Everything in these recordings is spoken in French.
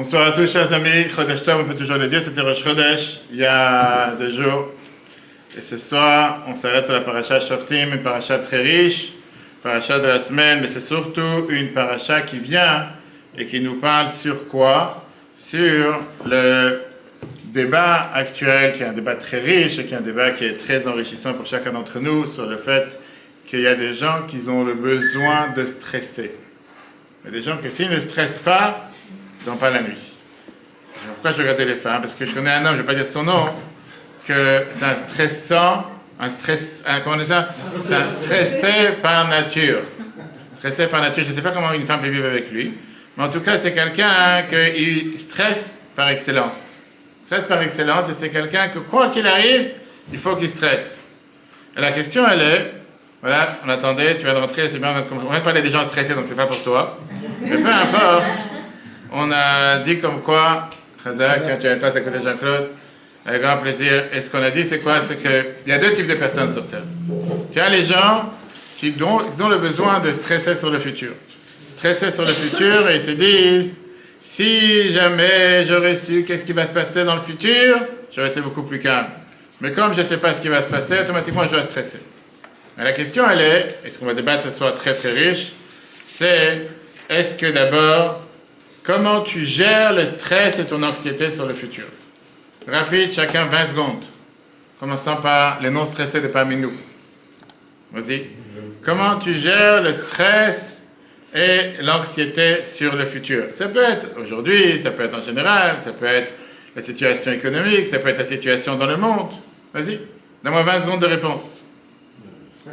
Bonsoir à tous, chers amis. Chodesh Tov, on peut toujours le dire, c'était Rosh Chodesh il y a 2 jours. Et ce soir, on s'arrête sur la paracha Shoftim, une paracha très riche, paracha de la semaine, mais c'est surtout une paracha qui vient et qui nous parle sur quoi? Sur le débat actuel, qui est un débat très riche et qui est un débat qui est très enrichissant pour chacun d'entre nous, sur le fait qu'il y a des gens qui ont le besoin de stresser. Il y a des gens qui, s'ils ne stressent pas, ils n'ont pas la nuit. Pourquoi je regardais les femmes? Parce que je connais un homme, je ne vais pas dire son nom, que c'est un stressant, comment on dit ça? C'est un stressé par nature. Stressé par nature, je ne sais pas comment une femme peut vivre avec lui, mais en tout cas, c'est quelqu'un qui stresse par excellence. Stresse par excellence, et c'est quelqu'un que, quoi qu'il arrive, il faut qu'il stresse. Et la question, elle est, voilà, on attendait, tu viens de rentrer, c'est bien, on vient de parler des gens stressés, donc c'est pas pour toi. Mais peu importe, on a dit comme quoi, Khazak, tiens, tu as une place à côté de Jean-Claude, avec grand plaisir. Et ce qu'on a dit, c'est quoi? C'est qu'il y a 2 types de personnes sur Terre. Tu as les gens qui ont le besoin de stresser sur le futur. Stresser sur le futur, et ils se disent, si jamais j'aurais su qu'est-ce qui va se passer dans le futur, j'aurais été beaucoup plus calme. Mais comme je ne sais pas ce qui va se passer, automatiquement je dois stresser. Et la question, elle est, et ce qu'on va débattre ce soir très très riche, c'est, est-ce que d'abord, comment tu gères le stress et ton anxiété sur le futur? Rapide, chacun 20 secondes. Commençons par les non-stressés de parmi nous. Vas-y. Comment tu gères le stress et l'anxiété sur le futur? Ça peut être aujourd'hui, ça peut être en général, ça peut être la situation économique, ça peut être la situation dans le monde. Vas-y, donne-moi 20 secondes de réponse. On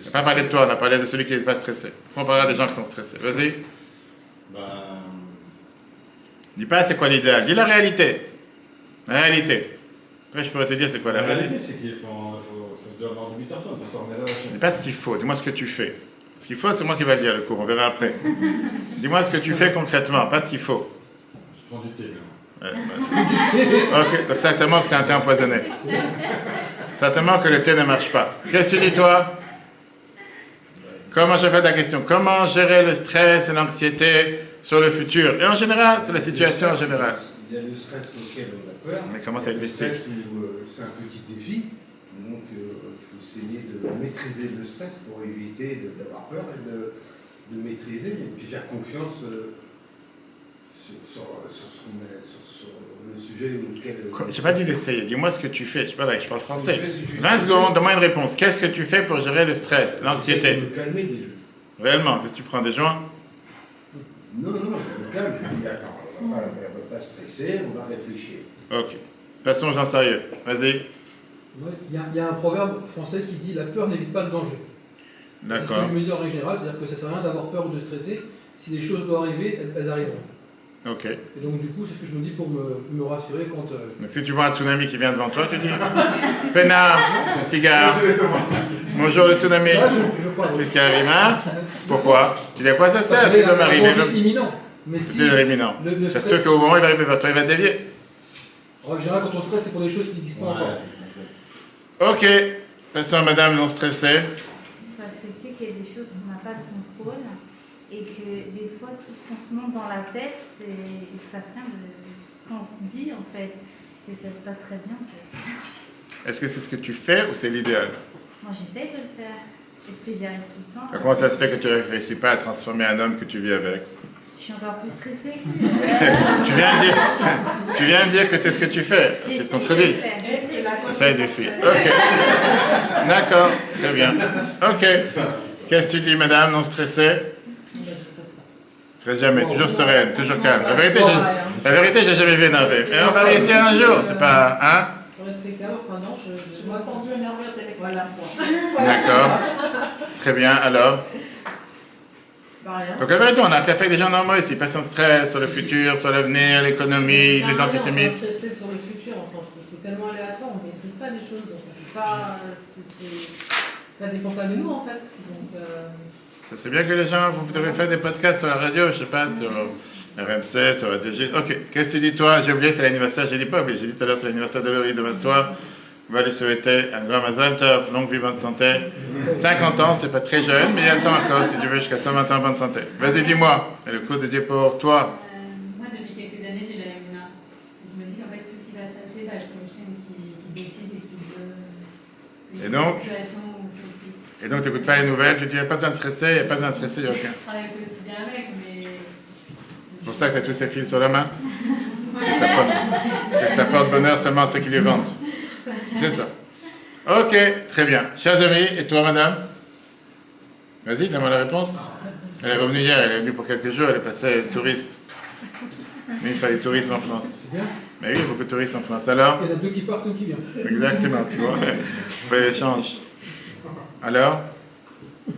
n'a pas parlé de toi, on a parlé de celui qui n'est pas stressé. On parlera des gens qui sont stressés. Vas-y. Dis pas c'est quoi l'idéal, dis la réalité. La réalité. Après, je pourrais te dire c'est quoi la réalité. La réalité, c'est qu'il faut avoir du bitarfon, il faut s'en remettre à la chaîne. Dis pas ce qu'il faut, dis-moi ce que tu fais. Ce qu'il faut, c'est moi qui vais le dire le cours, on verra après. Dis-moi ce que tu fais concrètement, pas ce qu'il faut. Je prends du thé, là. Ok, donc certainement que c'est un thé empoisonné. Certainement que le thé ne marche pas. Qu'est-ce que tu dis toi? Comment je répète la question? Comment gérer le stress et l'anxiété sur le futur? Et en général, c'est la situation en général. Il y a le stress auquel on a peur. Mais comment ça être mystique? Le stress où c'est un petit défi. Donc il faut essayer de maîtriser le stress pour éviter d'avoir peur et de maîtriser et puis faire confiance sur le sujet auquel... Je n'ai pas dit d'essayer, dis-moi ce que tu fais. Je parle français. 20 secondes, donne-moi une réponse. Qu'est-ce que tu fais pour gérer le stress, l'anxiété? Je me calmer déjà. Réellement, qu'est-ce que tu prends, des joints? Non, je me calme. Je dis attends, on ne va pas stresser, on va réfléchir. Ok. Passons aux gens sérieux. Vas-y. Il y a un proverbe français qui dit « La peur n'évite pas le danger ». C'est ce que D'accord. je me dis en règle générale, c'est-à-dire que ça ne sert à rien d'avoir peur ou de stresser. Si les choses doivent arriver, elles arriveront. Ok. Et donc du coup, c'est ce que je me dis pour me rassurer quand... Donc si tu vois un tsunami qui vient devant toi, tu dis Peinard, cigare. Bonjour le tsunami. Là, je crois. Qu'est-ce qui arrive, hein? Pourquoi? Tu dis à quoi ça sert? C'est Il peut m'arriver. un danger imminent. Mais si... C'est imminent. Le Ça se stress... peut qu'au moment où il va arriver vers toi, il va te dévier. En général, quand on stresse, c'est pour des choses qui n'existent pas encore. Ok. Passons à madame non stressée. Il faut accepter qu'il y a des choses où on n'a pas de contrôle et que des fois, tout ce qu'on se monte dans la tête, il ne se passe rien de ce qu'on se dit en fait, que ça se passe très bien en fait. Est-ce que c'est ce que tu fais ou c'est l'idéal? Moi, j'essaye de le faire. Est-ce que j'y arrive tout le temps? Comment ça se fait que tu ne réussis pas à transformer un homme que tu vis avec? Je suis encore plus stressée que lui. tu viens de dire que c'est ce que tu fais. Tu te contredis. Ça est défi. Ok. D'accord. Très bien. Ok. Qu'est-ce que tu dis, madame, non stressée? Stresse jamais. Toujours sereine, toujours calme. La vérité, j'ai jamais vu énervé. Mais on va réussir un jour. C'est pas... Hein? Rester calme, enfin non, je m'ai senti énervé au téléphone à la fois. D'accord. Très bien. Alors? Bah rien. Donc la vérité, on a qu'à faire des gens normaux ici. Passion de stress sur le futur, sur l'avenir, l'économie, les antisémites. On va stresser sur le futur, enfin c'est tellement aléatoire, on ne maîtrise pas les choses, donc on peut pas... ça dépend pas de nous en fait. Donc, Ça c'est bien que les gens, vous devez faire des podcasts sur la radio, je sais pas, sur RMC, sur Radio-G. Ok, qu'est-ce que tu dis toi? J'ai oublié, c'est l'anniversaire, j'ai dit pas oublié, j'ai dit tout à l'heure c'est l'anniversaire de Laurie demain soir. On va lui souhaiter un grand Mazal Tov, longue vie, bonne santé. 50 ans, c'est pas très jeune, mais il y a le temps encore, si tu veux, jusqu'à 120 ans, bonne santé. Vas-y, dis-moi, et le coup de Dieu pour toi. Moi, Et donc, Situation où c'est tu n'écoutes pas les nouvelles, tu dis, il n'y a pas besoin de stresser, il n'y a pas besoin de stresser, il n'y a aucun. Je travaille au quotidien avec, mais. C'est pour ça que tu as tous ces fils sur la main. Que ça porte bonheur seulement à ceux qui les vendent. C'est ça. Ok, très bien. Chers amis, et toi, madame? Vas-y, donne-moi la réponse. Elle est revenue hier, elle est venue pour quelques jours, elle est passée touriste. Mais il fallait du tourisme en France. C'est bien. Mais oui, il y a beaucoup de touristes en France. Alors? Il y en a deux qui partent, une qui vient. Exactement, tu vois. Il faut l'échange. Alors? Il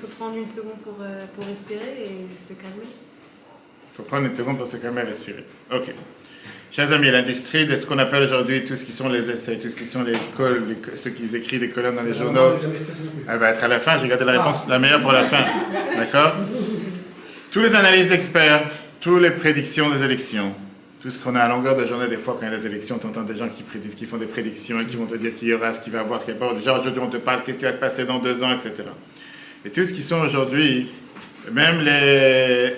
faut prendre une seconde pour respirer et se calmer. Il faut prendre une seconde pour se calmer et respirer. Ok. Chers amis, l'industrie de ce qu'on appelle aujourd'hui tout ce qui sont les essais, tout ce qui sont les ceux qui écrivent des colonnes dans les journaux, elle va être à la fin. J'ai gardé la réponse la meilleure pour la fin. D'accord? Tous les analyses d'experts, toutes les prédictions des élections, tout ce qu'on a à longueur de journée, des fois quand il y a des élections, tu entends des gens qui prédisent, qui font des prédictions et qui vont te dire qu'il y aura, ce qu'il va y avoir, ce qu'il va y avoir. Déjà aujourd'hui on te parle qu'est-ce qui va se passer dans 2 ans, etc. Et tout ce qui sont aujourd'hui, même les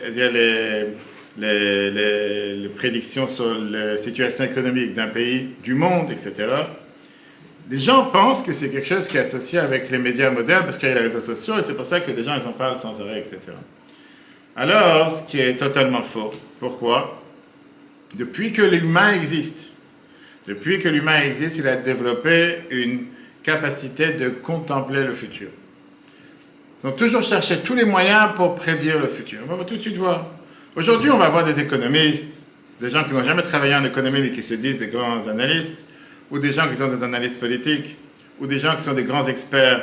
prédictions sur la situation économique d'un pays, du monde, etc., les gens pensent que c'est quelque chose qui est associé avec les médias modernes parce qu'il y a les réseaux sociaux et c'est pour ça que les gens ils en parlent sans arrêt, etc. Alors, ce qui est totalement faux. Pourquoi? Depuis que l'humain existe, il a développé une capacité de contempler le futur. Ils ont toujours cherché tous les moyens pour prédire le futur. On va tout de suite voir. Aujourd'hui, on va voir des économistes, des gens qui n'ont jamais travaillé en économie mais qui se disent des grands analystes, ou des gens qui sont des analystes politiques, ou des gens qui sont des grands experts,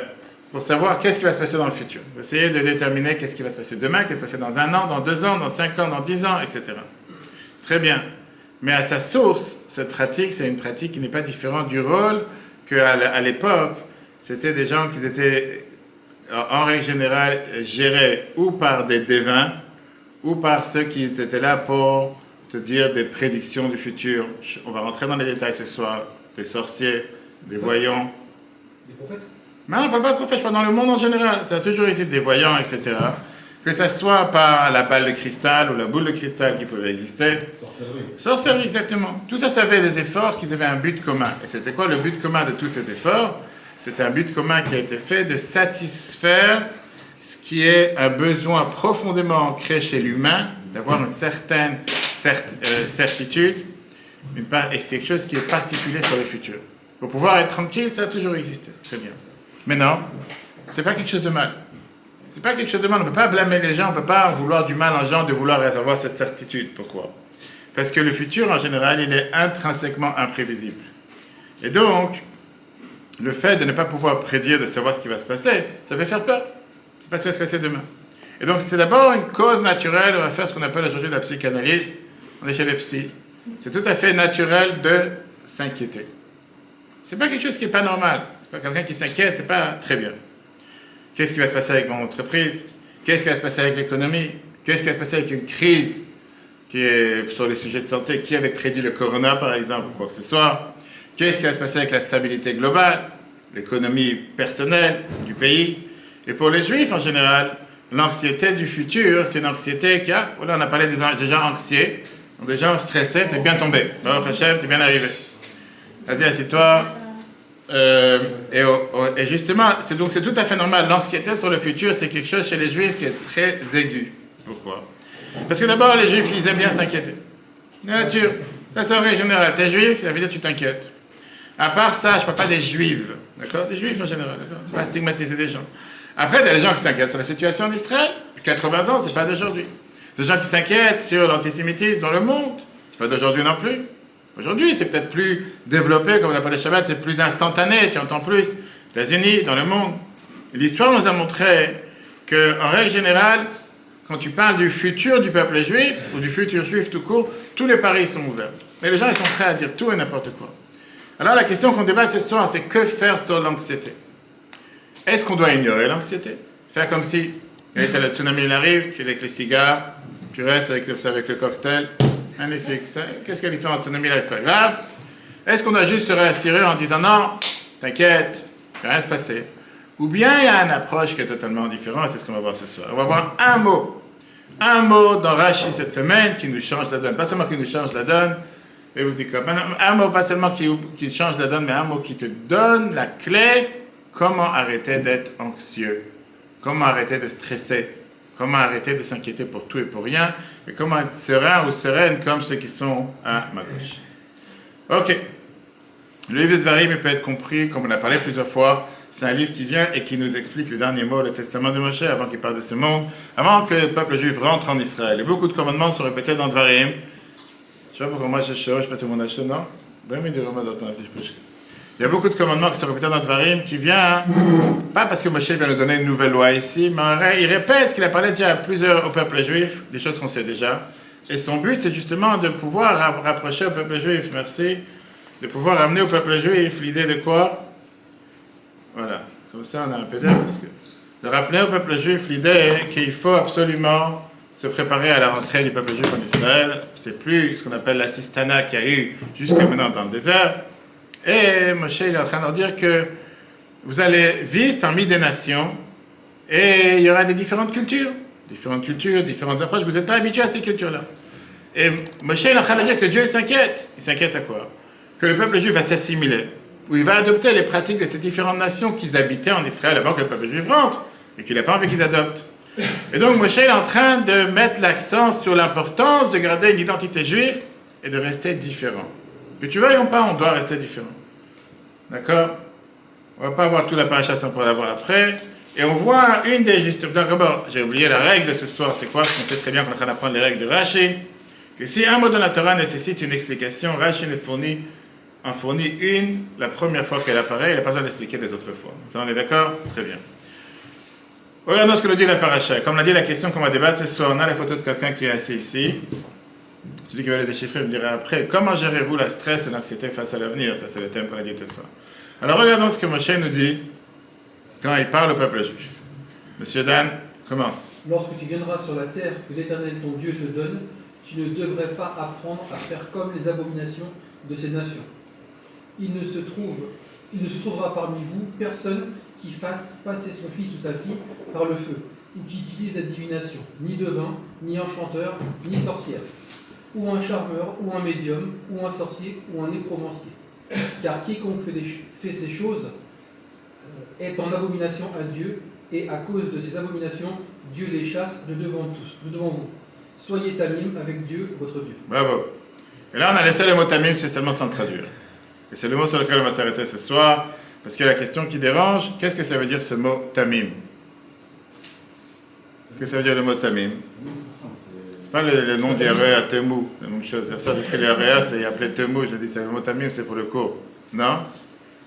pour savoir qu'est-ce qui va se passer dans le futur. Essayer de déterminer qu'est-ce qui va se passer demain, qu'est-ce qui va se passer dans 1 an, dans 2 ans, dans 5 ans, dans 10 ans, etc. Très bien. Mais à sa source, cette pratique, c'est une pratique qui n'est pas différente du rôle qu'à l'époque, c'était des gens qui étaient, en règle générale, gérés ou par des devins, ou par ceux qui étaient là pour te dire des prédictions du futur. On va rentrer dans les détails ce soir. Des sorciers, des voyants. Des prophètes? Non, on ne parle pas de prophètes, je parle dans le monde en général. Ça a toujours existé des voyants, etc. Que ce soit par la balle de cristal ou la boule de cristal qui pouvait exister. Sorcellerie. Sorcellerie, exactement. Tout ça, ça avait des efforts qui avaient un but commun. Et c'était quoi le but commun de tous ces efforts? C'était un but commun qui a été fait de satisfaire ce qui est un besoin profondément ancré chez l'humain, d'avoir une certaine certitude, et c'est quelque chose qui est particulier sur le futur. Pour pouvoir être tranquille, ça a toujours existé. Très bien. Mais non, c'est pas quelque chose de mal. C'est pas quelque chose de mal. On ne peut pas blâmer les gens, on ne peut pas vouloir du mal en gens de vouloir avoir cette certitude. Pourquoi? Parce que le futur, en général, il est intrinsèquement imprévisible. Et donc, le fait de ne pas pouvoir prédire, de savoir ce qui va se passer, ça peut faire peur. C'est pas ce qui va se passer demain. Et donc, c'est d'abord une cause naturelle. On va faire ce qu'on appelle aujourd'hui la psychanalyse. On est chez les psys. C'est tout à fait naturel de s'inquiéter. C'est pas quelque chose qui n'est pas normal. C'est pas quelqu'un qui s'inquiète, c'est pas très bien. Qu'est-ce qui va se passer avec mon entreprise? Qu'est-ce qui va se passer avec l'économie? Qu'est-ce qui va se passer avec une crise qui est sur les sujets de santé? Qui avait prédit le corona, par exemple, ou quoi que ce soit? Qu'est-ce qui va se passer avec la stabilité globale, l'économie personnelle du pays? Et pour les juifs, en général, l'anxiété du futur, c'est une anxiété qui a... Voilà, on a parlé des gens anxieux, des gens stressés, t'es bien tombé. Baruch Hashem, t'es bien arrivé. Vas-y, assieds-toi. Et justement, c'est tout à fait normal. L'anxiété sur le futur, c'est quelque chose chez les juifs qui est très aigu. Pourquoi? Parce que d'abord, les juifs, ils aiment bien s'inquiéter. Nature. Ça, c'est en règle générale. T'es juif, ça veut dire que tu t'inquiètes. À part ça, je ne parle pas des juifs. D'accord? Des juifs en général. D'accord? Pas stigmatiser des gens. Après, tu as les gens qui s'inquiètent sur la situation en Israël. 80 ans, c'est pas d'aujourd'hui. Des gens qui s'inquiètent sur l'antisémitisme dans le monde. C'est pas d'aujourd'hui non plus. Aujourd'hui, c'est peut-être plus développé, comme on appelle le Shabbat, c'est plus instantané, tu entends plus. Aux États-Unis, dans le monde. L'histoire nous a montré qu'en règle générale, quand tu parles du futur du peuple juif, ou du futur juif tout court, tous les paris sont ouverts. Et les gens, ils sont prêts à dire tout et n'importe quoi. Alors la question qu'on débat ce soir, c'est que faire sur l'anxiété? Est-ce qu'on doit ignorer l'anxiété? Faire comme si, le tsunami il arrive, tu es avec les cigares, tu restes avec le cocktail. Magnifique. Qu'est-ce qu'il y a de différent de tsunami là? C'est pas grave. Est-ce qu'on doit juste se rassurer en disant non, t'inquiète, il ne va rien se passer? Ou bien il y a une approche qui est totalement différente, et c'est ce qu'on va voir ce soir. On va voir un mot dans Rashi cette semaine qui nous change la donne. Pas seulement qui nous change la donne, Et vous dites comme un mot pas seulement qui change la donne, mais un mot qui te donne la clé, comment arrêter d'être anxieux, comment arrêter de stresser, comment arrêter de s'inquiéter pour tout et pour rien, et comment être serein ou sereine comme ceux qui sont à ma gauche. Ok. Le livre de Dvarim peut être compris, comme on a parlé plusieurs fois, c'est un livre qui vient et qui nous explique les derniers mots, le testament de Moshe, avant qu'il parle de ce monde, avant que le peuple juif rentre en Israël. Et beaucoup de commandements sont répétés dans Dvarim. Je sais pas pourquoi moi j'ai chaud, je sais pas tout le monde a chaud, non? Il y a beaucoup de commandements qui sont répétés dans Dvarim qui vient, pas parce que Moshe vient nous donner une nouvelle loi ici, mais il répète ce qu'il a parlé déjà à plusieurs au peuple juif, des choses qu'on sait déjà. Et son but, c'est justement de pouvoir rapprocher au peuple juif, merci, de pouvoir amener au peuple juif l'idée de quoi? Voilà, comme ça on a un PDF, parce que de rappeler au peuple juif l'idée qu'il faut absolument se préparer à la rentrée du peuple juif en Israël. C'est plus ce qu'on appelle l'assistana qu'il y a eu jusqu'à maintenant dans le désert. Et Moshe il est en train de leur dire que vous allez vivre parmi des nations et il y aura des différentes cultures, différentes approches. Vous n'êtes pas habitués à ces cultures-là. Et Moshe il est en train de dire que Dieu s'inquiète. Il s'inquiète à quoi? Que le peuple juif va s'assimiler, où il va adopter les pratiques de ces différentes nations qu'ils habitaient en Israël avant que le peuple juif rentre et qu'il n'a pas envie qu'ils adoptent. Et donc Moshe est en train de mettre l'accent sur l'importance de garder une identité juive et de rester différent. Que tu veuilles ou pas, on doit rester différent. D'accord? On ne va pas avoir tout la paracha sans pour l'avoir après. Et on voit une des justes... D'abord, j'ai oublié la règle de ce soir, c'est quoi? Parce qu'on sait très bien qu'on est en train d'apprendre les règles de Rashi. Que si un mot dans la Torah nécessite une explication, Rashi en fournit une la première fois qu'elle apparaît, il n'a pas besoin d'expliquer les autres fois. Ça, on est d'accord? Très bien. Regardons ce que nous dit la paracha. Comme l'a dit la question qu'on va débattre ce soir, on a la photo de quelqu'un qui est assis ici. Celui qui va les déchiffrer me dira après, comment gérez-vous la stress et l'anxiété face à l'avenir? Ça, c'est le thème qu'on a dit ce soir. Alors regardons ce que Moshe nous dit quand il parle au peuple juif. Monsieur Dan, commence. Lorsque tu viendras sur la terre que l'Éternel ton Dieu te donne, tu ne devrais pas apprendre à faire comme les abominations de ces nations. Il ne se trouvera parmi vous personne qui fasse passer son fils ou sa fille par le feu, ou qui utilise la divination, ni devin, ni enchanteur, ni sorcière, ou un charmeur, ou un médium, ou un sorcier, ou un nécromancier. Car quiconque fait ces choses est en abomination à Dieu, et à cause de ces abominations, Dieu les chasse de devant vous. Soyez tamim avec Dieu, votre Dieu. Bravo. Et là, on a laissé le mot tamim spécialement sans le traduire. Et c'est le mot sur lequel on va s'arrêter ce soir, parce que la question qui dérange, qu'est-ce que ça veut dire ce mot tamim? Qu'est-ce que ça veut dire le mot tamim? C'est pas le nom du REA Temou, la même chose. Hier soir, j'ai écrit le REA, c'est appelé Temou, je dis c'est le mot tamim, c'est pour le cours. Non?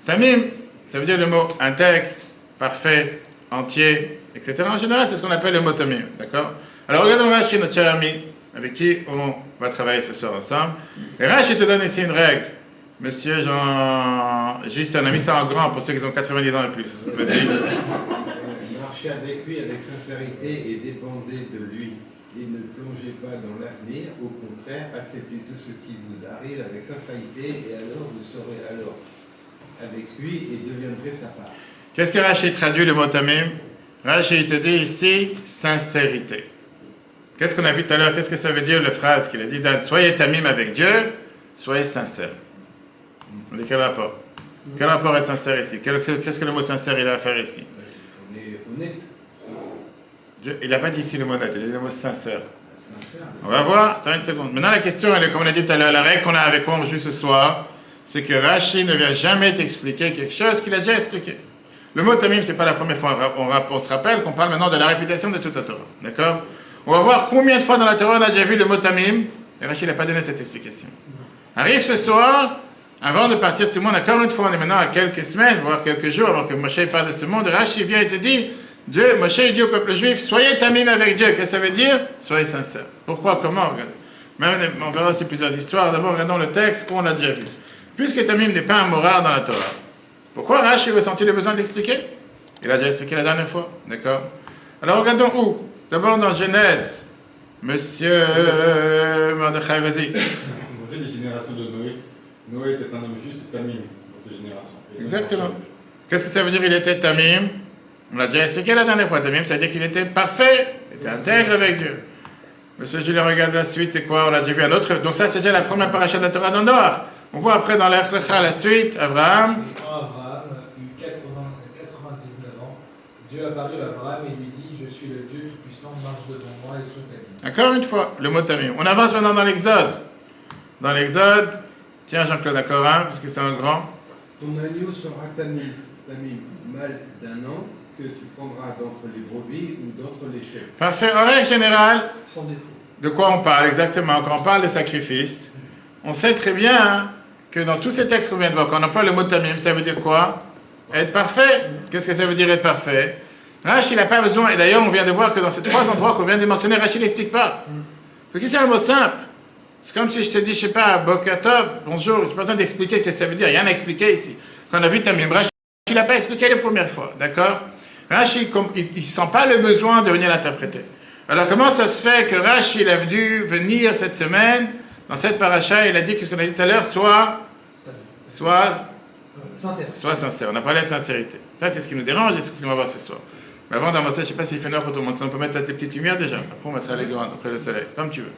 Tamim, ça veut dire le mot intègre, parfait, entier, etc. En général, c'est ce qu'on appelle le mot tamim, d'accord? Alors regardons Rashi, notre cher ami, avec qui on va travailler ce soir ensemble. Et Rashi te donne ici une règle. Monsieur Jean Gisson, on a mis ça en grand pour ceux qui ont 90 ans et plus. Vas-y. Marchez avec lui avec sincérité et dépendez de lui. Et ne plongez pas dans l'avenir, au contraire, acceptez tout ce qui vous arrive avec sincérité et alors vous serez alors avec lui et deviendrez sa femme. Qu'est-ce que Rashi traduit le mot tamim? Rashi te dit ici sincérité. Qu'est-ce qu'on a vu tout à l'heure? Qu'est-ce que ça veut dire la phrase qu'il a dit? Soyez tamim avec Dieu, soyez sincère. On dit quel rapport? Quel rapport être sincère ici? Qu'est-ce que le mot sincère il a à faire ici? C'est qu'on est honnête. Il n'a pas dit ici le mot honnête, il a dit le mot sincère. Sincère. On va voir, attends une seconde. Maintenant la question, elle est comme on a dit tout à l'heure, la règle qu'on a avec quoi on joue ce soir, c'est que Rashi ne vient jamais t'expliquer quelque chose qu'il a déjà expliqué. Le mot tamim, c'est pas la première fois. On se rappelle qu'on parle maintenant de la réputation de toute la Torah. D'accord? On va voir combien de fois dans la Torah on a déjà vu le mot tamim, et Rashi n'a pas donné cette explication. Arrive ce soir, avant de partir de ce monde, encore une fois, on est maintenant à quelques semaines, voire quelques jours avant que Moshe parle de ce monde, Rashi vient et te dit, Moshe dit au peuple juif, soyez tamim avec Dieu. Qu'est-ce que ça veut dire? Soyez sincères. Pourquoi? Comment? Regardez. Même, on verra aussi plusieurs histoires. D'abord, regardons le texte qu'on a déjà vu. Puisque tamim n'est pas un mot rare dans la Torah, pourquoi Rashi a ressenti le besoin d'expliquer? Il a déjà expliqué la dernière fois. D'accord? Alors, regardons où? D'abord dans Genèse. Monsieur Mordechai, vas-y. Vous savez, les générations de Noé. Noé était un homme juste tamim dans ses générations. Exactement. Qu'est-ce que ça veut dire il était tamim? On l'a déjà expliqué la dernière fois. Tamim, ça veut dire qu'il était parfait, il était intègre avec Dieu. Monsieur Julien, regarde la suite, c'est quoi? On a déjà vu un autre. Donc ça, c'est déjà la première paracha de la Torah dans Noach. On voit après dans l'Ech Lecha la suite, Abraham. Quand Abraham eut 99 ans, Dieu apparut à Abraham et lui dit, je suis le Dieu Tout-Puissant, marche devant moi et sois tamim. Encore une fois, le mot tamim. On avance maintenant dans l'Exode. Dans l'Exode, tiens Jean-Claude, d'accord, hein, parce que c'est un grand. Ton agneau sera tamim, mâle d'un an, que tu prendras d'entre les brebis ou d'entre les chèvres. Parfait. En règle générale, Sans défaut. de quoi on parle exactement? Quand on parle de sacrifice, on sait très bien hein, que dans tous ces textes qu'on vient de voir, quand on emploie le mot tamim, ça veut dire quoi? Être parfait. Qu'est-ce que ça veut dire être parfait? Rachid, il n'a pas besoin, et d'ailleurs on vient de voir que dans ces trois endroits qu'on vient de mentionner, Rachid n'explique pas. Parce que c'est un mot simple. C'est comme si je te dis, je sais pas, Bokatov, bonjour, je n'ai pas besoin d'expliquer ce que ça veut dire, il y a rien à expliquer ici. Quand on a vu tamim, Rachid n'a pas expliqué les premières fois, d'accord? Rachid, il ne sent pas le besoin de venir l'interpréter. Alors comment ça se fait que Rachid a dû venir cette semaine, dans cette paracha, il a dit, qu'est-ce qu'on a dit tout à l'heure, sois sincère. On a parlé de sincérité. Ça, c'est ce qui nous dérange et ce qu'on va voir ce soir. Mais avant d'avancer, je ne sais pas s'il fait noir pour tout le monde. Sinon, on peut mettre les petites lumières déjà. Après, on mettra les grandes, après le soleil, comme tu veux.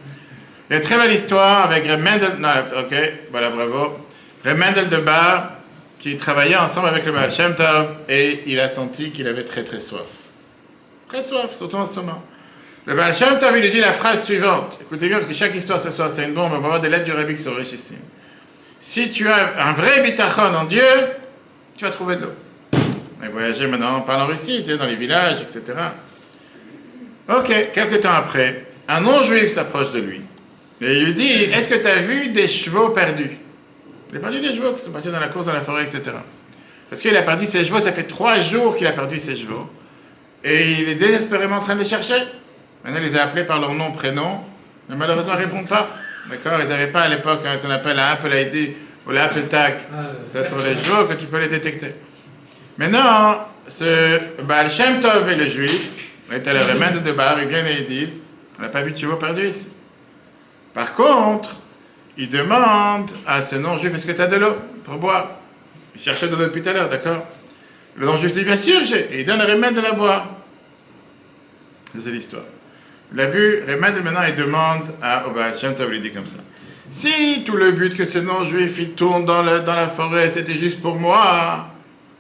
Il y a une très belle histoire avec Reb Mendel. Non, ok, voilà, bravo. Reb Mendel de Bar, qui travaillait ensemble avec le Baal Shem Tov, et il a senti qu'il avait très très soif. Très soif, surtout en ce moment. Le Baal Shem Tov, il lui dit la phrase suivante. Écoutez bien, parce que chaque histoire ce soir, c'est une bombe. On va voir des lettres du Rabbi qui sont richissimes. Si tu as un vrai bitachon en Dieu, tu vas trouver de l'eau. On a voyagé maintenant, on parle en Russie, tu sais, dans les villages, etc. Ok, quelques temps après, un non-juif s'approche de lui. Et il lui dit, est-ce que tu as vu des chevaux perdus? Il a perdu des chevaux qui sont partis dans la course, dans la forêt, etc. Parce qu'il a perdu ses chevaux, ça fait 3 jours qu'il a perdu ses chevaux. Et il est désespérément en train de les chercher. Maintenant, il les a appelés par leur nom, prénom, mais malheureusement, ils ne répondent pas. D'accord? Ils n'avaient pas à l'époque hein, qu'on appelle la Apple ID ou la Apple Tag. Ce sont les chevaux que tu peux les détecter. Maintenant, ce Baal Shem Tov et le juif, on est à la remède de Bar, ils viennent et ils disent, on n'a pas vu de chevaux perdus ici. Par contre, ils demandent à ce non-juif, est-ce que tu as de l'eau pour boire? Il cherchait de l'eau depuis tout à l'heure, d'accord? Le non-juif dit, bien sûr, j'ai. Et il donne un remède de la boire. C'est l'histoire. Il a bu, remède, maintenant il demande à Baal Shem Tov, il dit comme ça. Si tout le but que ce non-juif il tourne dans la forêt, c'était juste pour moi,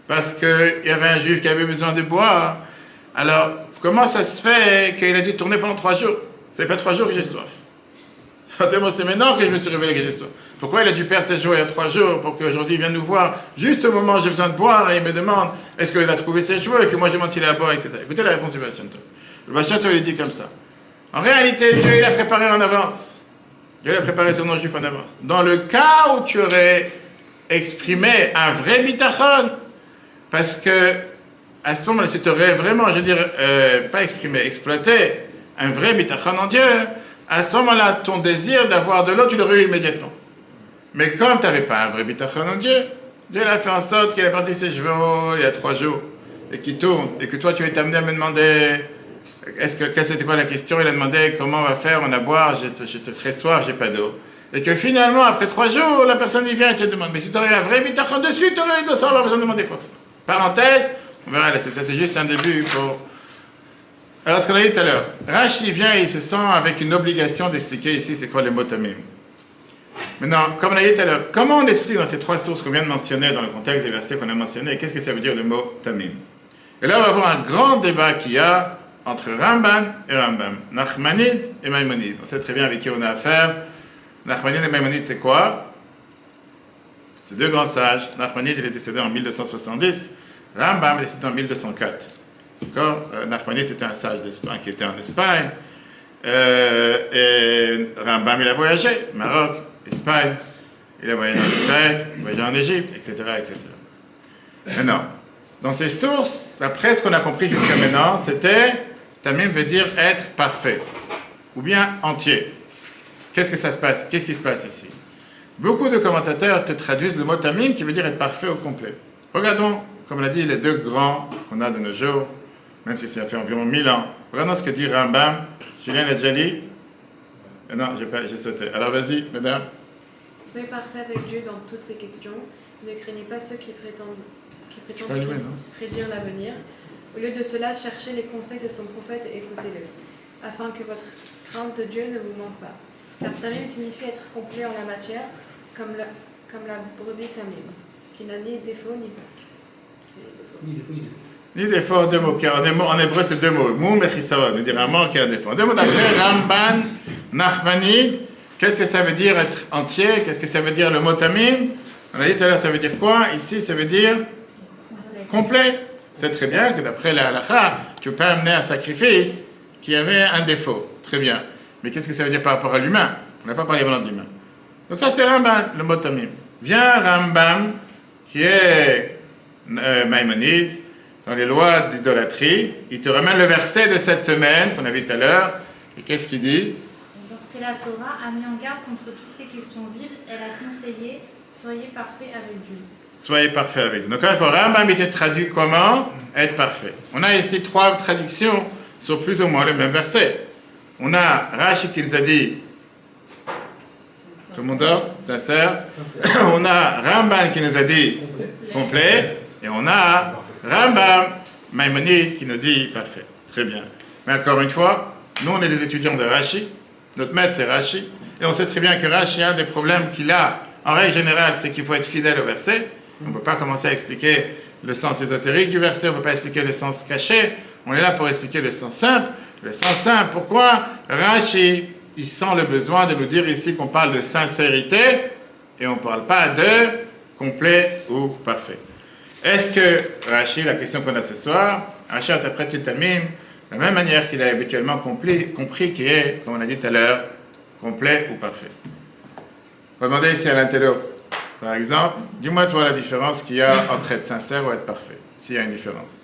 parce qu'il y avait un juif qui avait besoin de boire, alors comment ça se fait qu'il a dû tourner pendant 3 jours? C'est pas 3 jours que j'ai soif. C'est maintenant que je me suis révélé que j'ai soif. Pourquoi il a dû perdre ses chevaux il y a 3 jours pour qu'aujourd'hui il vienne nous voir juste au moment où j'ai besoin de boire et il me demande est-ce qu'il a trouvé ses chevaux et que moi j'ai menti à boire, etc. Écoutez la réponse du Baal Shem Tov. Le Baal Shem Tov il dit comme ça. En réalité, Dieu il a préparé en avance. Dieu l'a préparé son non-juif en avance. Dans le cas où tu aurais exprimé un vrai bitachon, parce que à ce moment-là, si tu aurais vraiment, je veux dire, pas exprimé, exploité un vrai bitachon en Dieu, à ce moment-là, ton désir d'avoir de l'eau, tu l'aurais eu immédiatement. Mais comme tu n'avais pas un vrai bitachon en Dieu, Dieu a fait en sorte qu'il a perdu ses chevaux il y a 3 jours, et qu'il tourne, et que toi tu es amené à me demander, c'était quoi la question? Il a demandé comment on va faire, on a à boire, j'ai très soif, j'ai pas d'eau. Et que finalement, après 3 jours, la personne y vient et te demande. Mais si tu aurais un vrai bitachon dessus, tu aurais eu ça, on va besoin de demander quoi que ça. Parenthèse, on verra la suite, ça c'est juste un début pour... Alors, ce qu'on a dit tout à l'heure, Rashi vient et il se sent avec une obligation d'expliquer ici c'est quoi le mot tamim. Maintenant, comme on a dit tout à l'heure, comment on explique dans ces 3 sources qu'on vient de mentionner, dans le contexte des versets qu'on a mentionnés, qu'est-ce que ça veut dire le mot tamim? Et là, on va voir un grand débat qu'il y a entre Ramban et Rambam, Nachmanide et Maïmonide. On sait très bien avec qui on a affaire. Nachmanide et Maïmonide, c'est quoi? C'est 2 grands sages. Nachmanide, il est décédé en 1270. Rambam, il est décédé en 1204. D'accord? Nachmanide, c'était un sage d'Espagne qui était en Espagne. Et Rambam, il a voyagé. Maroc, Espagne. Il a voyagé en Israël, il a voyagé en Égypte, etc., etc. Maintenant, dans ces sources, d'après ce qu'on a compris jusqu'à maintenant, c'était... Tamim veut dire être parfait, ou bien entier. Qu'est-ce que ça se passe? Qu'est-ce qui se passe ici? Beaucoup de commentateurs te traduisent le mot tamim qui veut dire être parfait au complet. Regardons, comme l'a dit, les 2 grands qu'on a de nos jours, même si ça fait environ 1000 ans. Regardons ce que dit Rambam. Julien l'a déjà lu? Non, j'ai sauté. Alors vas-y, mesdames. Soyez parfait avec Dieu dans toutes ces questions. Ne craignez pas ceux qui prétendent prédire l'avenir. Au lieu de cela, cherchez les conseils de son prophète et écoutez-le, afin que votre crainte de Dieu ne vous manque pas. Car tamim signifie être complet en la matière, comme la brebis tamim, qui n'a ni défaut ni Ni défaut, deux mots. En hébreu, c'est deux mots. Moum et chisaron. Nous dire un mot qui a un défaut. Deux mots d'après, Ramban, Nachmanide. Qu'est-ce que ça veut dire être entier? Qu'est-ce que ça veut dire le mot tamim? On a dit tout à l'heure, ça veut dire quoi? Ici, ça veut dire complet. C'est très bien que d'après la halakha, tu peux pas amener un sacrifice qui avait un défaut. Très bien. Mais qu'est-ce que ça veut dire par rapport à l'humain? On n'a pas parlé maintenant de l'humain. Donc ça, c'est Ramban, le mot tamim. Vient Rambam, qui est Maïmonide, dans les lois d'idolâtrie. Il te ramène le verset de cette semaine, qu'on a vu tout à l'heure. Et qu'est-ce qu'il dit? Lorsque la Torah a mis en garde contre toutes ces questions vides, elle a conseillé « Soyez parfaits avec Dieu ». Soyez parfaits avec Dieu. Donc là, il faut Rambam, il te traduit comment être parfait. On a ici trois traductions sur plus ou moins le même verset. On a Rashi qui nous a dit, tout le monde dort, sincère. On a Ramban qui nous a dit complet. Et on a Rambam, Maïmonide qui nous dit parfait. Très bien. Mais encore une fois, nous on est les étudiants de Rashi. Notre maître c'est Rashi. Et on sait très bien que Rashi, un des problèmes qu'il a, en règle générale, c'est qu'il faut être fidèle au verset. On ne peut pas commencer à expliquer le sens ésotérique du verset, on ne peut pas expliquer le sens caché. On est là pour expliquer le sens simple. Le sens simple, pourquoi Rashi, il sent le besoin de nous dire ici qu'on parle de sincérité et on ne parle pas de complet ou parfait. Est-ce que Rashi, la question qu'on a ce soir, Rashi interprète le tamim de la même manière qu'il a habituellement compris qui est, comme on a dit tout à l'heure, complet ou parfait? On va demander ici à l'intello, par exemple, dis-moi toi la différence qu'il y a entre être sincère ou être parfait, s'il y a une différence.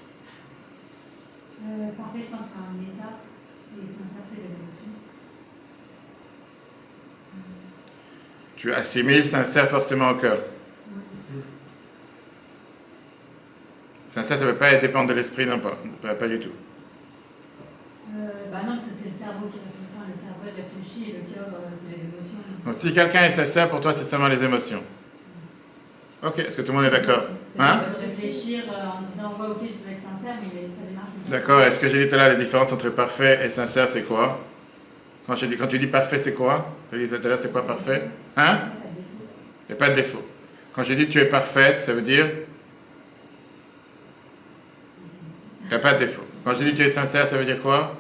Parfait, je pense, c'est un état, et sincère, c'est les émotions. Tu assimiles sincère forcément au cœur. Sincère, ça ne peut pas dépendre de l'esprit, non pas du tout. Bah non, parce que c'est le cerveau qui réfléchit, le cerveau réfléchit et le cœur, c'est les émotions. Donc si quelqu'un est sincère, pour toi, c'est seulement les émotions. Ok, est-ce que tout le monde est d'accord? Hein? Réfléchir en disant, ouais, ok, je veux être sincère, mais ça démarche. D'accord, est-ce que j'ai dit tout à l'heure, la différence entre parfait et sincère, c'est quoi? Quand tu dis parfait, c'est quoi? Tu as dit tout à l'heure, c'est quoi parfait? Hein? Il n'y a pas de défaut. Quand j'ai dit tu es parfaite, ça veut dire? Il n'y a pas de défaut. Quand j'ai dit tu es sincère, ça veut dire quoi?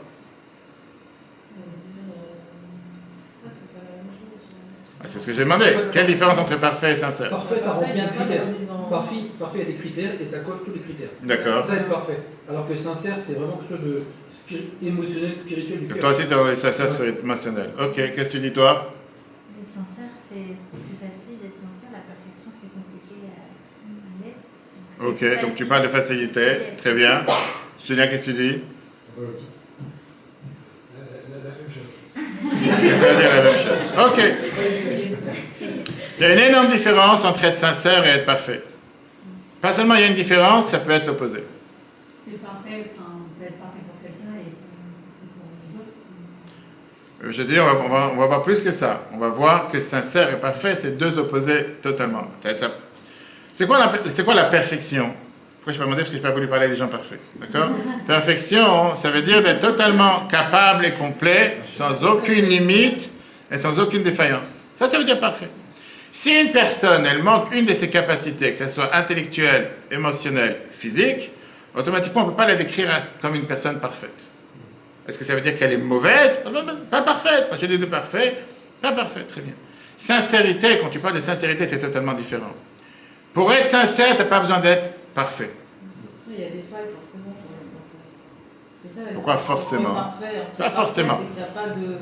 C'est ce que j'ai demandé. Quelle différence entre parfait et sincère? Parfait, ça remplit des critères. Parfait, il y a des critères et ça coche tous les critères. D'accord. Ça, être parfait. Alors que sincère, c'est vraiment quelque chose de émotionnel, spirituel du cœur. Toi aussi, tu es dans les sincères émotionnels. Ok, qu'est-ce que tu dis, toi? Le sincère, c'est plus facile d'être sincère. La perfection, c'est compliqué à l'être. Ok, donc tu parles de facilité. Très bien. Julien, qu'est-ce que tu dis? La même chose. Et ça veut dire la même chose. Ok. Il y a une énorme différence entre être sincère et être parfait. Pas seulement il y a une différence, ça peut être l'opposé. C'est parfait, on peut être parfait pour quelqu'un et pour les autres. Je dis, on va voir plus que ça. On va voir que sincère et parfait, c'est deux opposés totalement. C'est quoi la perfection? Pourquoi je peux demander? Parce que je n'ai pas voulu parler des gens parfaits. D'accord? Perfection, ça veut dire d'être totalement capable et complet, sans aucune limite et sans aucune défaillance. Ça veut dire parfait. Si une personne, elle manque une de ses capacités, que ce soit intellectuelle, émotionnelle, physique, automatiquement, on ne peut pas la décrire comme une personne parfaite. Est-ce que ça veut dire qu'elle est mauvaise? Pas parfaite. Quand je dis de parfait, pas parfaite, très bien. Sincérité, quand tu parles de sincérité, c'est totalement différent. Pour être sincère, tu n'as pas besoin d'être parfait. Il y a des failles forcément pour être sincère. C'est ça. Pourquoi forcément? Pas forcément. C'est qu'il n'y a pas de...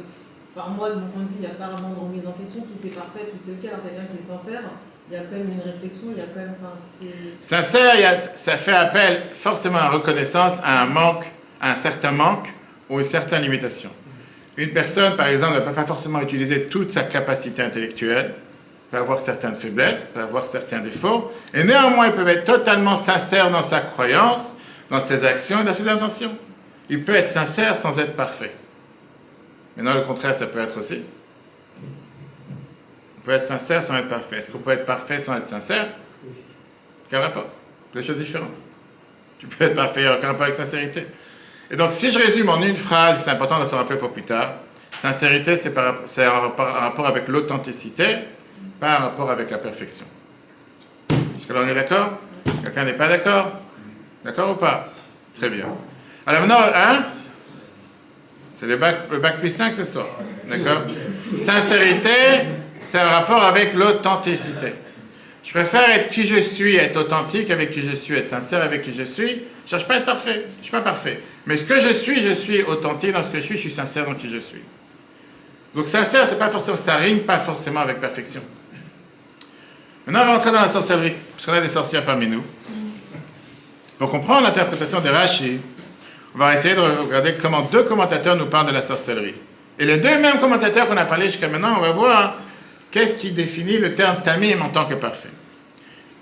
Enfin, moi, de mon point de vue, il n'y a pas vraiment de remise en question. Tout est parfait, tout est ok. Alors, quelqu'un qui est sincère, il y a quand même une réflexion, il y a quand même... Enfin, sincère, ça fait appel forcément à reconnaissance, à un manque, à un certain manque ou une certaine limitation. Une personne, par exemple, ne peut pas forcément utiliser toute sa capacité intellectuelle, peut avoir certaines faiblesses, peut avoir certains défauts, et néanmoins, il peut être totalement sincère dans sa croyance, dans ses actions et dans ses intentions. Il peut être sincère sans être parfait. Maintenant, le contraire, ça peut être aussi. On peut être sincère sans être parfait. Est-ce qu'on peut être parfait sans être sincère? Quel rapport? Deux choses différentes. Tu peux être parfait, il n'y a aucun rapport avec sincérité. Et donc, si je résume en une phrase, c'est important de se rappeler pour plus tard, Sincérité, c'est en rapport avec l'authenticité, pas en rapport avec la perfection. Jusque-là, on est d'accord? Quelqu'un n'est pas d'accord? D'accord ou pas? Très bien. Alors maintenant, c'est le bac plus 5 ce soir. D'accord? Sincérité, c'est en rapport avec l'authenticité. Je préfère être qui je suis, être authentique avec qui je suis, être sincère avec qui je suis. Je ne cherche pas à être parfait. Je ne suis pas parfait. Mais ce que je suis authentique dans ce que je suis sincère dans qui je suis. Donc sincère, c'est pas forcément, ça rime pas forcément avec perfection. Maintenant, on va rentrer dans la sorcellerie, parce qu'on a des sorcières parmi nous. Pour comprendre l'interprétation de Rashi, on va essayer de regarder comment deux commentateurs nous parlent de la sorcellerie. Et les deux mêmes commentateurs qu'on a parlé jusqu'à maintenant, on va voir qu'est-ce qui définit le terme tamim en tant que parfait.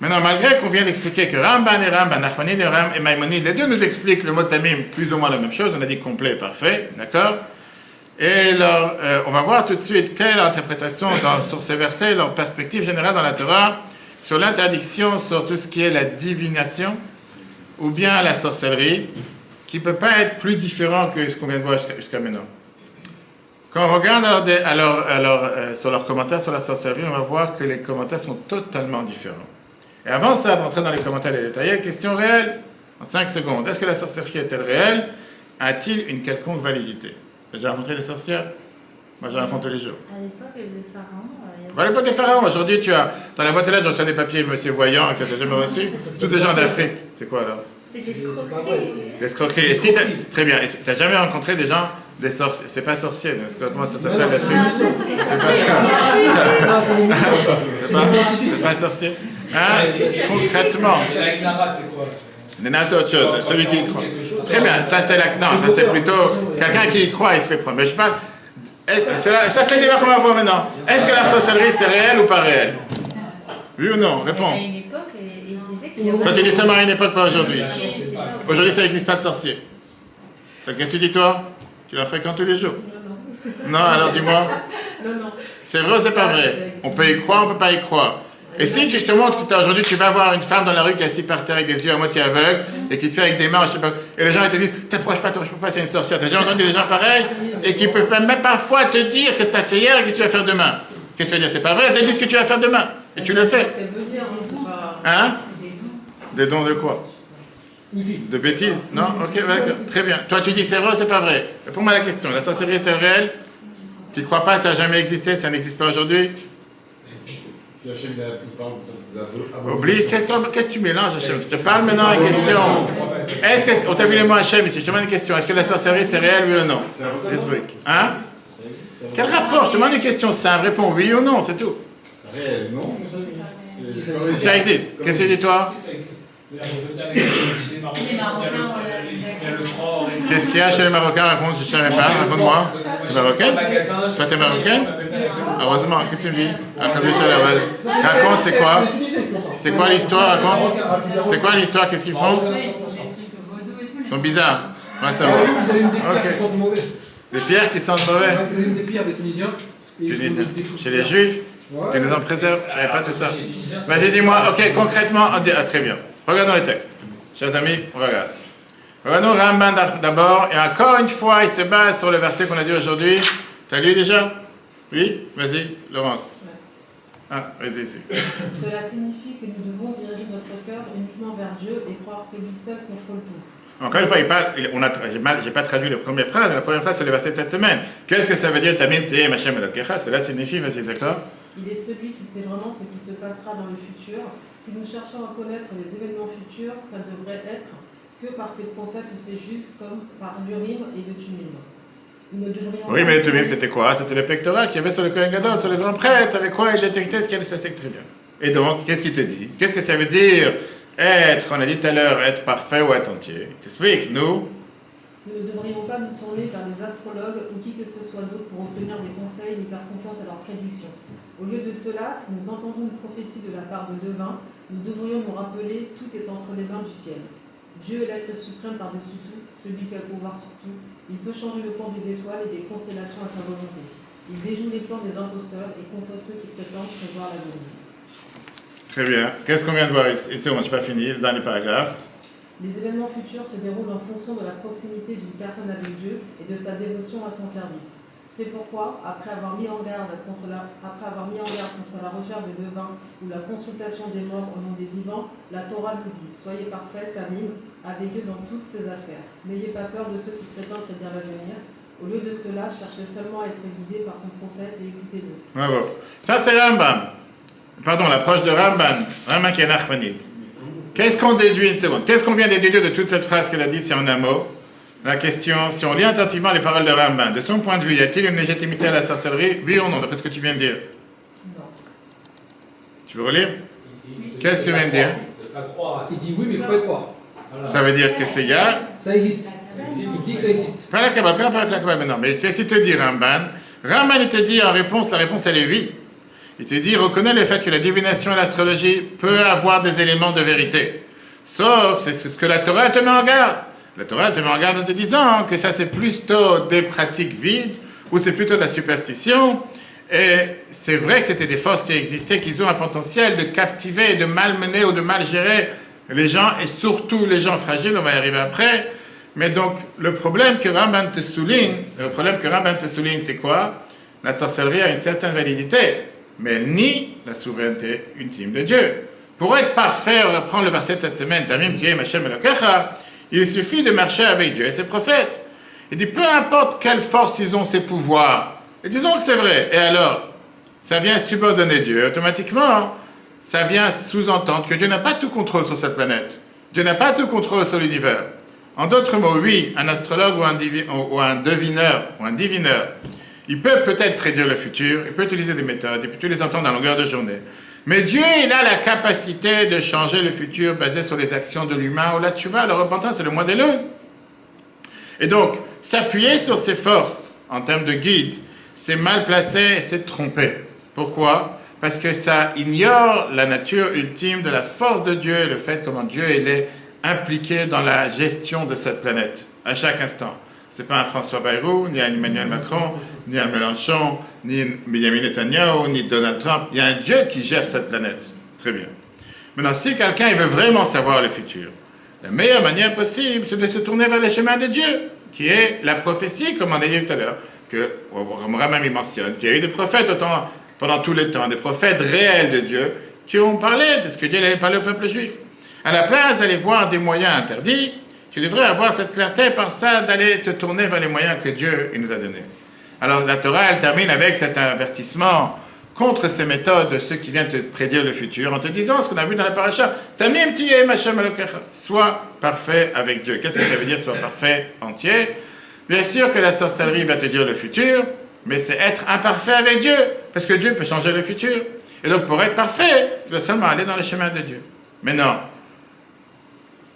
Maintenant, malgré qu'on vient d'expliquer que Ramban et Ramban, Nachmanides et Maïmonide, les deux nous expliquent le mot tamim plus ou moins la même chose, on a dit complet et parfait, d'accord? Et on va voir tout de suite quelle est l'interprétation sur ces versets, leur perspective générale dans la Torah, sur l'interdiction, sur tout ce qui est la divination, ou bien la sorcellerie, qui ne peut pas être plus différent que ce qu'on vient de voir jusqu'à maintenant. Quand on regarde sur leurs commentaires sur la sorcellerie, on va voir que les commentaires sont totalement différents. Et avant ça, d'entrer dans les commentaires et les détails, question réelle, en 5 secondes. Est-ce que la sorcellerie est-elle réelle? A-t-il une quelconque validité? Tu as déjà rencontré des sorcières? Moi, j'en rencontre tous les jours. À l'époque des pharaons. À l'époque des pharaons, aujourd'hui, tu as dans la boîte aux lettres, je reçois des papiers, monsieur voyant, etc. J'ai jamais reçu. Tous des gens d'Afrique. C'est quoi alors? C'est des escroqueries. Des escroqueries. Et si très bien. Tu n'as jamais rencontré des gens, des sorciers? C'est pas sorcier. Comment ça s'appelle la truc? C'est pas ça. C'est pas sorcier. Hein? Concrètement. La Gnara, c'est quoi? Les nazes, c'est autre chose. Celui qui y croit. Très bien. Ça, c'est non, ça, c'est plutôt quelqu'un qui y croit, il se fait prendre. Mais je parle. Ça, c'est le débat qu'on va voir maintenant. Est-ce que la sorcellerie, c'est réel ou pas réel? Oui ou non? Réponds. À une époque, il disait qu'il y avait... Toi, tu dis ça, mais à une époque, pas aujourd'hui. Aujourd'hui, ça n'existe pas de sorcier. Qu'est-ce que tu dis, toi? Tu la fréquentes tous les jours? Non, alors dis-moi. C'est vrai ou c'est pas vrai? On peut y croire, on peut pas y croire. Et si je te montre qu'aujourd'hui tu vas voir une femme dans la rue qui est assise par terre avec des yeux à moitié aveugles et qui te fait avec des mains, je sais pas, et les gens ils te disent t'approches pas, c'est une sorcière. T'as déjà entendu des gens pareils et qui peuvent même parfois te dire qu'est-ce que tu as fait hier et qu'est-ce que tu vas faire demain. Qu'est-ce que tu vas dire? C'est pas vrai, te dis ce que tu vas faire demain et tu le fais. Hein? Des dons de quoi? De bêtises? Non? Ok, d'accord. Très bien. Toi tu dis c'est vrai ou c'est pas vrai? Réponds-moi à la question. La sorcellerie est réelle? Tu ne crois pas, ça n'a jamais existé, ça n'existe pas aujourd'hui? Si Hachem parle de ça, oublie, qu'est-ce que tu mélanges, Hachem? Je te parle maintenant à la question. Est-ce que, on t'a vu les mots Hachem ici, je te demande une question. Est-ce que la sorcellerie c'est réel, oui ou non? Des trucs. Hein? Quel rapport? Je te demande une question simple, réponds oui ou non, c'est tout. Réel, non? Ça existe. Qu'est-ce que tu dis toi? Ça existe. Chez les Marocains, il y a le fort. Qu'est-ce qu'il y a chez les Marocains? Raconte, je ne savais pas, raconte-moi. Tu es marocaine? Toi, tu es marocaine? Heureusement, qu'est-ce que tu me dis? Raconte, c'est quoi? C'est quoi l'histoire? Raconte. C'est quoi l'histoire? Qu'est-ce qu'ils font? Ils sont bizarres. Ouais, ça va. Vous avez une des pierres qui sentent mauvais. Des pierres qui sentent mauvais? Vous avez une des pierres des Tunisiens. Chez les Juifs? Qui nous en préservent? Je ne savais pas tout ça. Vas-y, dis-moi. Ok, concrètement. Très bien. Regardons les textes. Chers amis, on regarde. Regardons Ramban d'abord. Et encore une fois, il se base sur le verset qu'on a dit aujourd'hui. Tu as lu déjà? Oui? Vas-y, Laurence. Ah, vas-y, ici. Cela signifie que nous devons diriger notre cœur uniquement vers Dieu et croire que lui seul contrôle tout. Encore une fois, j'ai pas traduit la première phrase. La première phrase, c'est le verset de cette semaine. Qu'est-ce que ça veut dire Tamim Teyem Hashem Elokecha? Cela signifie, vas-y, d'accord? Il est celui qui sait vraiment ce qui se passera dans le futur. Si nous cherchons à connaître les événements futurs, ça devrait être que par ses prophètes ou ses justes, comme par l'Urim et le Tumim. Oui, mais le Tumim, c'était quoi? C'était le pectoral qu'il y avait sur le Kohen Gadol, sur le grand prêtre, avec quoi il détectait ce qui allait se passer très bien. Et donc, qu'est-ce qu'il te dit? Qu'est-ce que ça veut dire être, on a dit tout à l'heure, être parfait ou être entier? T'expliques, nous? Nous ne devrions pas nous tourner vers les astrologues ou qui que ce soit d'autre pour obtenir des conseils ni faire confiance à leurs prédictions. Au lieu de cela, si nous entendons une prophétie de la part de devins, nous devrions nous rappeler tout est entre les mains du ciel. Dieu est l'être suprême par-dessus tout, celui qui a le pouvoir sur tout. Il peut changer le cours des étoiles et des constellations à sa volonté. Il déjoue les plans des imposteurs et contre ceux qui prétendent prévoir l'avenir. Très bien. Qu'est-ce qu'on vient de voir ici? Je n'ai pas fini, le dernier paragraphe. Les événements futurs se déroulent en fonction de la proximité d'une personne avec Dieu et de sa dévotion à son service. C'est pourquoi, après avoir mis en garde contre la recherche de levain ou la consultation des morts au nom des vivants, la Torah nous dit: soyez parfaits, Tamim, avec Dieu dans toutes ses affaires. N'ayez pas peur de ceux qui prétendent prédire l'avenir. Au lieu de cela, cherchez seulement à être guidé par son prophète et écoutez-le. Bravo. Ça, c'est Rambam. Pardon, l'approche de Rambam. Rambam qui est nachmanite. Qu'est-ce qu'on déduit, une seconde, qu'est-ce qu'on vient de déduire de toute cette phrase qu'elle a dit, c'est en un mot? La question, si on lit attentivement les paroles de Rambam, de son point de vue, y a-t-il une légitimité à la sorcellerie? Oui ou non, d'après ce que tu viens de dire? Non. Tu veux relire? Qu'est-ce que tu viens de dire? Il dit oui, mais il ne faut pas y croire. Voilà. Ça veut dire que c'est ya. Ça existe. Il dit que ça existe. Pas la Kabbale, pas la Kabbale, mais non. Mais qu'est-ce qu'il te dit, Rambam? Rambam, il te dit en réponse, la réponse elle est oui. Il te dit, reconnais le fait que la divination et l'astrologie peut avoir des éléments de vérité. Sauf, c'est ce que la Torah te met en garde. La Torah te met en garde en te disant que ça c'est plutôt des pratiques vides, ou c'est plutôt de la superstition. Et c'est vrai que c'était des forces qui existaient, qui ont un potentiel de captiver, de malmener ou de mal gérer les gens, et surtout les gens fragiles, on va y arriver après. Mais donc, le problème que Rambam te souligne, c'est quoi? La sorcellerie a une certaine validité, mais elle nie la souveraineté ultime de Dieu. Pour être parfait, on reprend le verset de cette semaine, Tamim Tiem Hashem Elokecha, il suffit de marcher avec Dieu et ses prophètes. Il dit, peu importe quelle force ils ont, ces pouvoirs, et disons que c'est vrai, et alors, ça vient subordonner Dieu, automatiquement, ça vient sous-entendre que Dieu n'a pas tout contrôle sur cette planète. Dieu n'a pas tout contrôle sur l'univers. En d'autres mots, oui, un astrologue ou un devineur, il peut peut-être prédire le futur, il peut utiliser des méthodes, il peut tous les entendre à longueur de journée. Mais Dieu, il a la capacité de changer le futur basé sur les actions de l'humain ou la tchouva, la repentance, c'est le mois d'Elul. Et donc, s'appuyer sur ses forces en termes de guide, c'est mal placé et c'est trompé. Pourquoi? Parce que ça ignore la nature ultime de la force de Dieu et le fait comment Dieu il est impliqué dans la gestion de cette planète, à chaque instant. Ce n'est pas un François Bayrou, ni un Emmanuel Macron, ni un Mélenchon, ni Benjamin Netanyahu, ni Donald Trump. Il y a un Dieu qui gère cette planète. Très bien. Maintenant, si quelqu'un veut vraiment savoir le futur, la meilleure manière possible, c'est de se tourner vers le chemin de Dieu, qui est la prophétie, comme on a dit tout à l'heure, que Rambam y mentionne, qu'il y a eu des prophètes pendant tous les temps, des prophètes réels de Dieu, qui ont parlé de ce que Dieu avait parlé au peuple juif. À la place d'aller voir des moyens interdits, tu devrais avoir cette clarté par ça, d'aller te tourner vers les moyens que Dieu il nous a donnés. Alors la Torah, elle termine avec cet avertissement contre ces méthodes de ceux qui viennent te prédire le futur, en te disant ce qu'on a vu dans la paracha, Tamim Tiem Hashem Elokecha, sois parfait avec Dieu. Qu'est-ce que ça veut dire, sois parfait, entier? Bien sûr que la sorcellerie va te dire le futur, mais c'est être imparfait avec Dieu, parce que Dieu peut changer le futur. Et donc pour être parfait, tu dois seulement aller dans le chemin de Dieu. Mais non.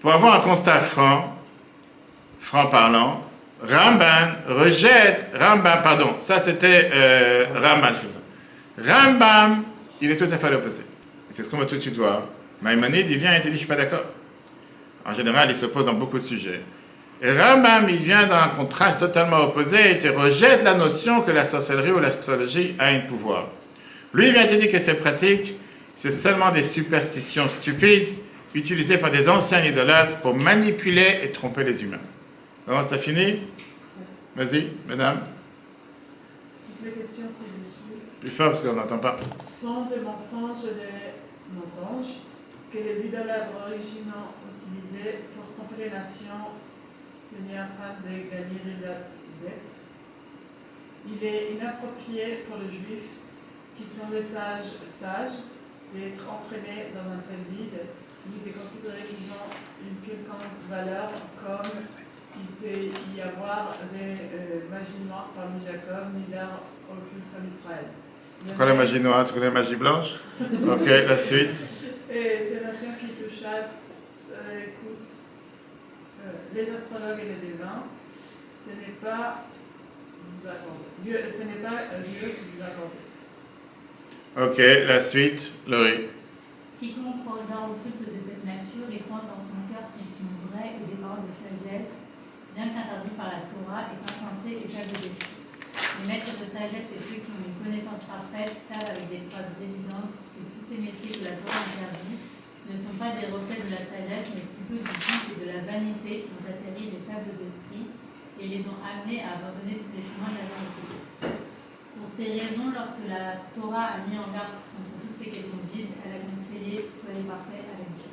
Pour avoir un constat franc parlant, Rambam, ça c'était Rambam. Rambam, il est tout à fait l'opposé. C'est ce qu'on va tout de suite voir. Maïmonide, il vient et il dit, je ne suis pas d'accord. En général, il s'oppose dans beaucoup de sujets. Et Rambam, il vient dans un contraste totalement opposé et il rejette la notion que la sorcellerie ou l'astrologie a un pouvoir. Lui, il vient te dire que ces pratiques, c'est seulement des superstitions stupides utilisées par des anciens idolâtres pour manipuler et tromper les humains. Alors, c'est fini? Vas-y, mesdames. Toutes les questions ci-dessus Plus fort parce qu'on n'entend pas. sont des mensonges que les idolâtres originaux utilisaient pour tromper les nations venues afin de gagner des adeptes. Il est inapproprié pour les juifs qui sont des sages d'être entraînés dans un tel vide, ni de considérer qu'ils ont une quelconque valeur, comme il peut y avoir des magies noires parmi Jacob, ni d'art occulte comme Israël. Tu connais la magie noire, tu connais la magie blanche? Ok, la suite. Et ces nations qui te chassent, écoute, les astrologues et les devins, ce n'est pas vous accorder. Ce n'est pas Dieu qui vous accorde. Ok, la suite, Laurie. Quiconque croit aux arts occultes de cette nature et croit dans son cœur qu'ils sont vrais ou des paroles de sagesse, bien qu'interdits par la Torah, est insensé et faible d'esprit. Les maîtres de sagesse et ceux qui ont une connaissance parfaite savent avec des preuves évidentes que tous ces métiers que la Torah interdit ne sont pas des reflets de la sagesse, mais plutôt du doute et de la vanité qui ont atterri les faibles d'esprit et les ont amenés à abandonner tous les chemins de la vérité. Pour ces raisons, lorsque la Torah a mis en garde contre toutes ces questions vides, elle a conseillé soyez parfaits avec Dieu.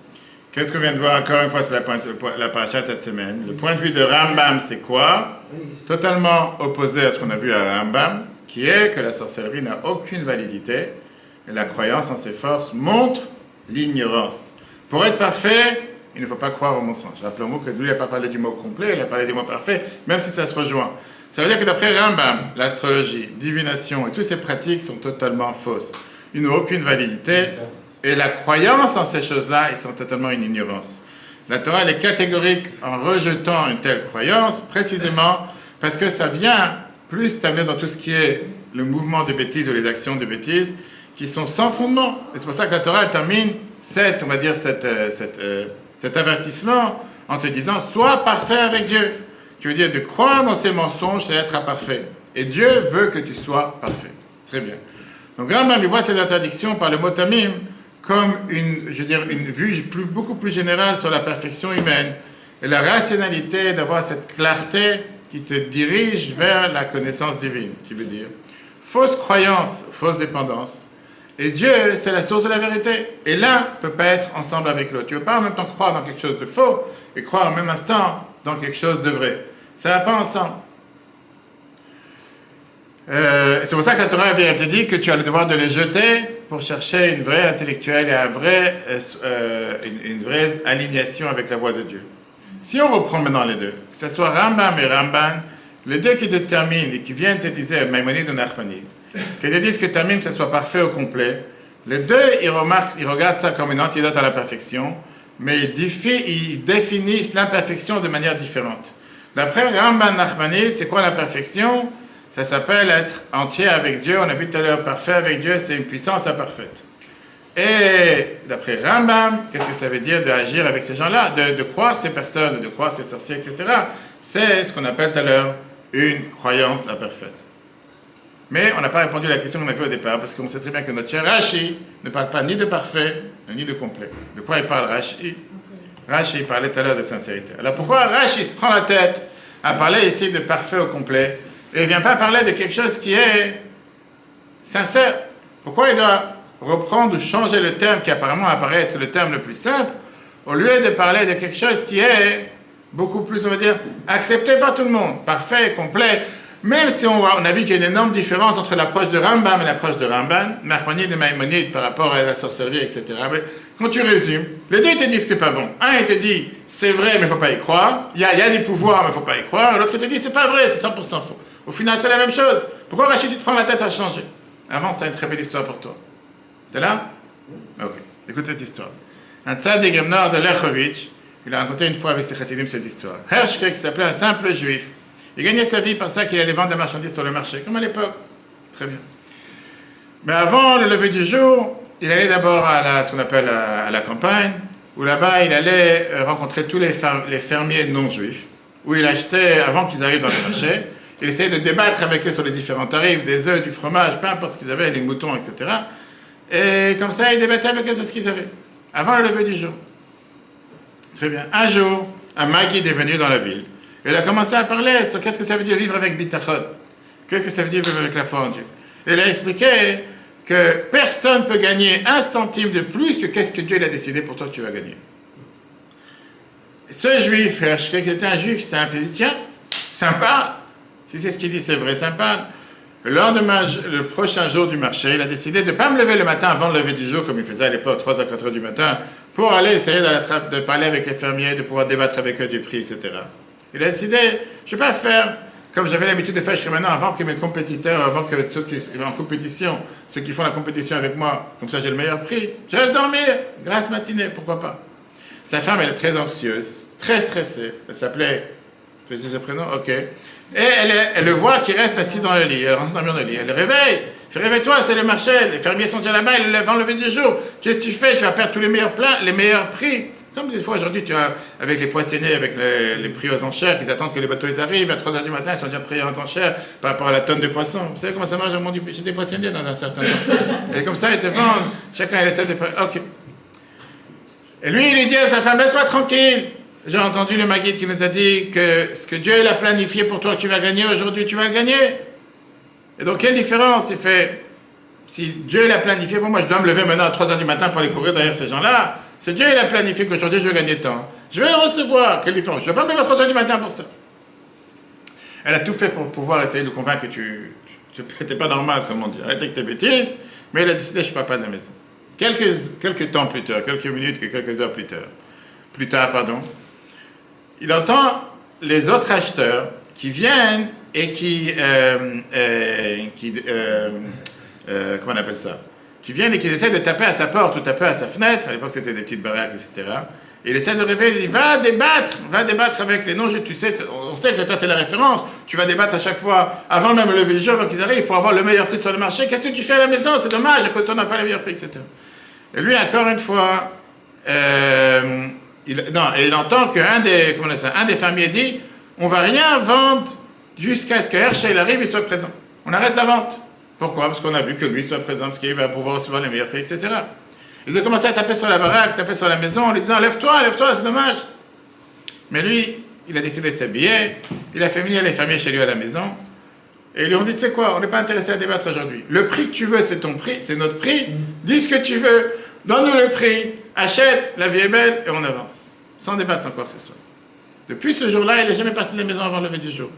Qu'est-ce qu'on vient de voir encore une fois sur la paracha de cette semaine? Le point de vue de Rambam, c'est quoi? Totalement opposé à ce qu'on a vu à Rambam, qui est que la sorcellerie n'a aucune validité et la croyance en ses forces montre l'ignorance. Pour être parfait, il ne faut pas croire au mensonge. Rappelons-nous que lui, il n'a pas parlé du mot complet, il a parlé du mot parfait, même si ça se rejoint. Ça veut dire que d'après Rambam, l'astrologie, divination et toutes ces pratiques sont totalement fausses. Ils n'ont aucune validité et la croyance en ces choses-là, ils sont totalement une ignorance. La Torah, elle est catégorique en rejetant une telle croyance, précisément parce que ça vient plus t'amener dans tout ce qui est le mouvement de bêtises ou les actions de bêtises qui sont sans fondement. Et c'est pour ça que la Torah elle termine cet avertissement en te disant « Sois parfait avec Dieu ». Qui veut dire de croire dans ses mensonges, c'est être parfait. Et Dieu veut que tu sois parfait. Très bien. Donc Rambam, il voit cette interdiction par le mot tamim comme une vue beaucoup plus générale sur la perfection humaine et la rationalité d'avoir cette clarté qui te dirige vers la connaissance divine, qui veut dire fausse croyance, fausse dépendance. Et Dieu, c'est la source de la vérité. Et l'un ne peut pas être ensemble avec l'autre. Tu ne peux pas en même temps croire dans quelque chose de faux et croire en même instant dans quelque chose de vrai. Ça ne va pas ensemble. C'est pour ça que la Torah vient te dire que tu as le devoir de les jeter pour chercher une vraie intellectuelle et une vraie alignation avec la voix de Dieu. Si on reprend maintenant les deux, que ce soit Rambam et Ramban, les deux qui déterminent et qui viennent te dire, Maïmonide ou Nachmanide, qui te disent que Tamim, que ce soit parfait au complet, les deux, ils regardent ça comme une antidote à la perfection, mais ils définissent l'imperfection de manière différente. D'après Ramban Nachmanide, c'est quoi la perfection? Ça s'appelle être entier avec Dieu. On a vu tout à l'heure, parfait avec Dieu, c'est une puissance imparfaite. Et d'après Rambam, qu'est-ce que ça veut dire d'agir avec ces gens-là, de croire ces personnes, de croire ces sorciers, etc. C'est ce qu'on appelle tout à l'heure une croyance imparfaite. Mais on n'a pas répondu à la question qu'on a vue au départ, parce qu'on sait très bien que notre cher Rashi ne parle pas ni de parfait, ni de complet. De quoi il parle Rashi? Rashi parlait tout à l'heure de sincérité. Alors pourquoi Rashi se prend la tête à parler ici de parfait au complet et il ne vient pas parler de quelque chose qui est sincère? Pourquoi il doit reprendre ou changer le terme qui apparemment apparaît être le terme le plus simple au lieu de parler de quelque chose qui est beaucoup plus, on va dire, accepté par tout le monde, parfait et complet? Même si on a vu qu'il y a une énorme différence entre l'approche de Rambam et l'approche de Ramban, Nachmanide et Maïmonide par rapport à la sorcellerie, etc. Mais quand tu résumes, les deux ils te disent que c'est pas bon. Un, il te dit c'est vrai, mais il ne faut pas y croire. Il y a des pouvoirs, mais il ne faut pas y croire. L'autre, il te dit c'est pas vrai, c'est 100% faux. Au final, c'est la même chose. Pourquoi Rachid, tu te prends la tête à changer? Avant, c'est une très belle histoire pour toi. T'es là? Ok. Écoute cette histoire. Un tzaddik Gemnor de Lechovitch, il a raconté une fois avec ses chassidim cette histoire. Hershke, qui s'appelait un simple juif. Il gagnait sa vie par ça qu'il allait vendre des marchandises sur le marché, comme à l'époque. Très bien. Mais avant le lever du jour, il allait d'abord à ce qu'on appelle à la campagne, où là-bas il allait rencontrer tous les fermiers non-juifs, où il achetait, avant qu'ils arrivent dans le marché, il essayait de débattre avec eux sur les différents tarifs, des œufs, du fromage, peu importe ce qu'ils avaient, les moutons, etc. Et comme ça, il débattait avec eux sur ce qu'ils avaient, avant le lever du jour. Très bien. Un jour, un maguide est venu dans la ville. Il a commencé à parler sur qu'est-ce que ça veut dire vivre avec bitachon. Qu'est-ce que ça veut dire vivre avec la foi en Dieu. Et il a expliqué que personne ne peut gagner un centime de plus que qu'est-ce que Dieu a décidé pour toi que tu vas gagner. Ce juif, qui était un juif simple, il dit tiens, sympa, si c'est ce qu'il dit, c'est vrai, sympa. Le lendemain, le prochain jour du marché, il a décidé de ne pas me lever le matin avant le lever du jour, comme il faisait à l'époque, 3 à 4 heures du matin, pour aller essayer de parler avec les fermiers, de pouvoir débattre avec eux du prix, etc. Il a décidé, je ne vais pas faire comme j'avais l'habitude de faire jusqu'à maintenant, avant que mes compétiteurs, avant que ceux qui sont en compétition, ceux qui font la compétition avec moi, comme ça j'ai le meilleur prix, je reste dormir, grasse matinée, pourquoi pas. Sa femme, elle est très anxieuse, très stressée, elle s'appelait, je dis le prénom, ok, et elle le voit qui reste assis dans le lit, elle rentre dans le lit, elle le réveille, fait réveille-toi, c'est le marché, les fermiers sont déjà là-bas, ils vont lever du jour, qu'est-ce que tu fais? Tu vas perdre tous les meilleurs plats, les meilleurs prix. Comme des fois aujourd'hui, tu as avec les poissonniers, avec les prix aux enchères, qu'ils attendent que les bateaux ils arrivent, à 3 h du matin, ils sont déjà pris aux enchères par rapport à la tonne de poissons. Vous savez comment ça marche au monde chez des poissonniers dans un certain temps. Et comme ça, ils te vendent, chacun il essaie de... Ok. Et lui, il dit à sa femme, laisse-moi tranquille. J'ai entendu le maguide qui nous a dit que ce que Dieu il a planifié pour toi, tu vas gagner aujourd'hui, tu vas le gagner. Et donc, quelle différence il fait? Si Dieu l'a planifié, bon, moi je dois me lever maintenant à 3h du matin pour aller courir derrière ces gens-là, si Dieu il a planifié qu'aujourd'hui je vais gagner de temps, je vais le recevoir, quelle différence? Je ne vais pas me lever à 3h du matin pour ça. Elle a tout fait pour pouvoir essayer de convaincre que tu n'étais pas normal, comme on dit, arrête avec tes bêtises, mais elle a décidé, je ne suis pas de la maison. Quelques temps plus tard, quelques minutes, quelques heures plus tard, il entend les autres acheteurs qui viennent et comment on appelle ça? Qui viennent et qui essaient de taper à sa porte ou taper à sa fenêtre. À l'époque, c'était des petites baraques, etc. Et il essaie de réveiller, il dit, va débattre avec les noms. Tu sais, on sait que toi, tu es la référence. Tu vas débattre à chaque fois, avant même le lever du jour, avant qu'ils arrivent, pour avoir le meilleur prix sur le marché. Qu'est-ce que tu fais à la maison? C'est dommage, à cause de toi, on n'a pas le meilleur prix, etc. Et lui, encore une fois, il entend qu'un des fermiers dit, on ne va rien vendre jusqu'à ce que Herschel arrive et soit présent. On arrête la vente. Pourquoi? Parce qu'on a vu que lui soit présent, parce qu'il va pouvoir recevoir les meilleurs prix, etc. Ils ont commencé à taper sur la baraque, taper sur la maison, en lui disant, lève-toi, c'est dommage. Mais lui, il a décidé de s'habiller, il a fait venir les fermiers chez lui à la maison, et ils lui ont dit, tu sais quoi, on n'est pas intéressé à débattre aujourd'hui. Le prix que tu veux, c'est ton prix, c'est notre prix, dis ce que tu veux, donne-nous le prix, achète, la vie est belle, et on avance. Sans débattre, sans quoi que ce soit. Depuis ce jour-là, il n'est jamais parti de la maison avant le lever du jour.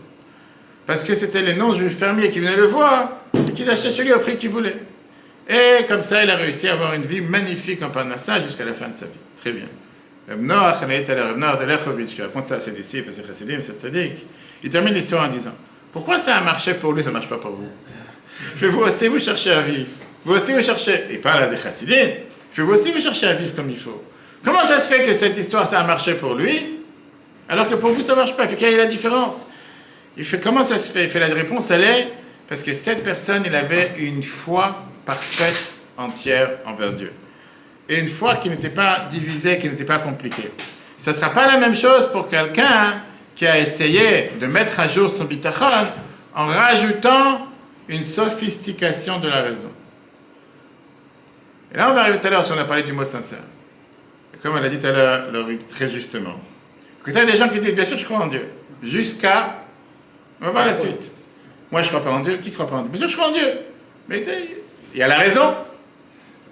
Parce que c'était les non-juifs fermiers qui venaient le voir et qui achetaient chez lui au prix qu'il voulait. Et comme ça, il a réussi à avoir une vie magnifique en Parnassa jusqu'à la fin de sa vie. Très bien. Reb Noach de Lechovitch, qui raconte ça à ses disciples, à ses chassidim, ses tzaddik, il termine l'histoire en disant, pourquoi ça a marché pour lui, ça ne marche pas pour vous? Vous aussi, vous cherchez à vivre. Vous aussi, vous cherchez, et pas là des chassidim, vous aussi, vous cherchez à vivre comme il faut. Comment ça se fait que cette histoire, ça a marché pour lui, alors que pour vous, ça ne marche pas? Il fait quelle est la différence? Il fait comment ça se fait? Il fait la réponse, elle est parce que cette personne, il avait une foi parfaite, entière envers Dieu. Et une foi qui n'était pas divisée, qui n'était pas compliquée. Ce ne sera pas la même chose pour quelqu'un qui a essayé de mettre à jour son bitachon en rajoutant une sophistication de la raison. Et là, on va arriver tout à l'heure, si on a parlé du mot sincère. Et comme elle a dit tout à l'heure, très justement. Quand il y a des gens qui disent, bien sûr, je crois en Dieu, jusqu'à... On va voir la suite. Moi, je ne crois pas en Dieu. Qui ne croit pas en Dieu? Bien sûr, je crois en Dieu. Mais il y a la raison.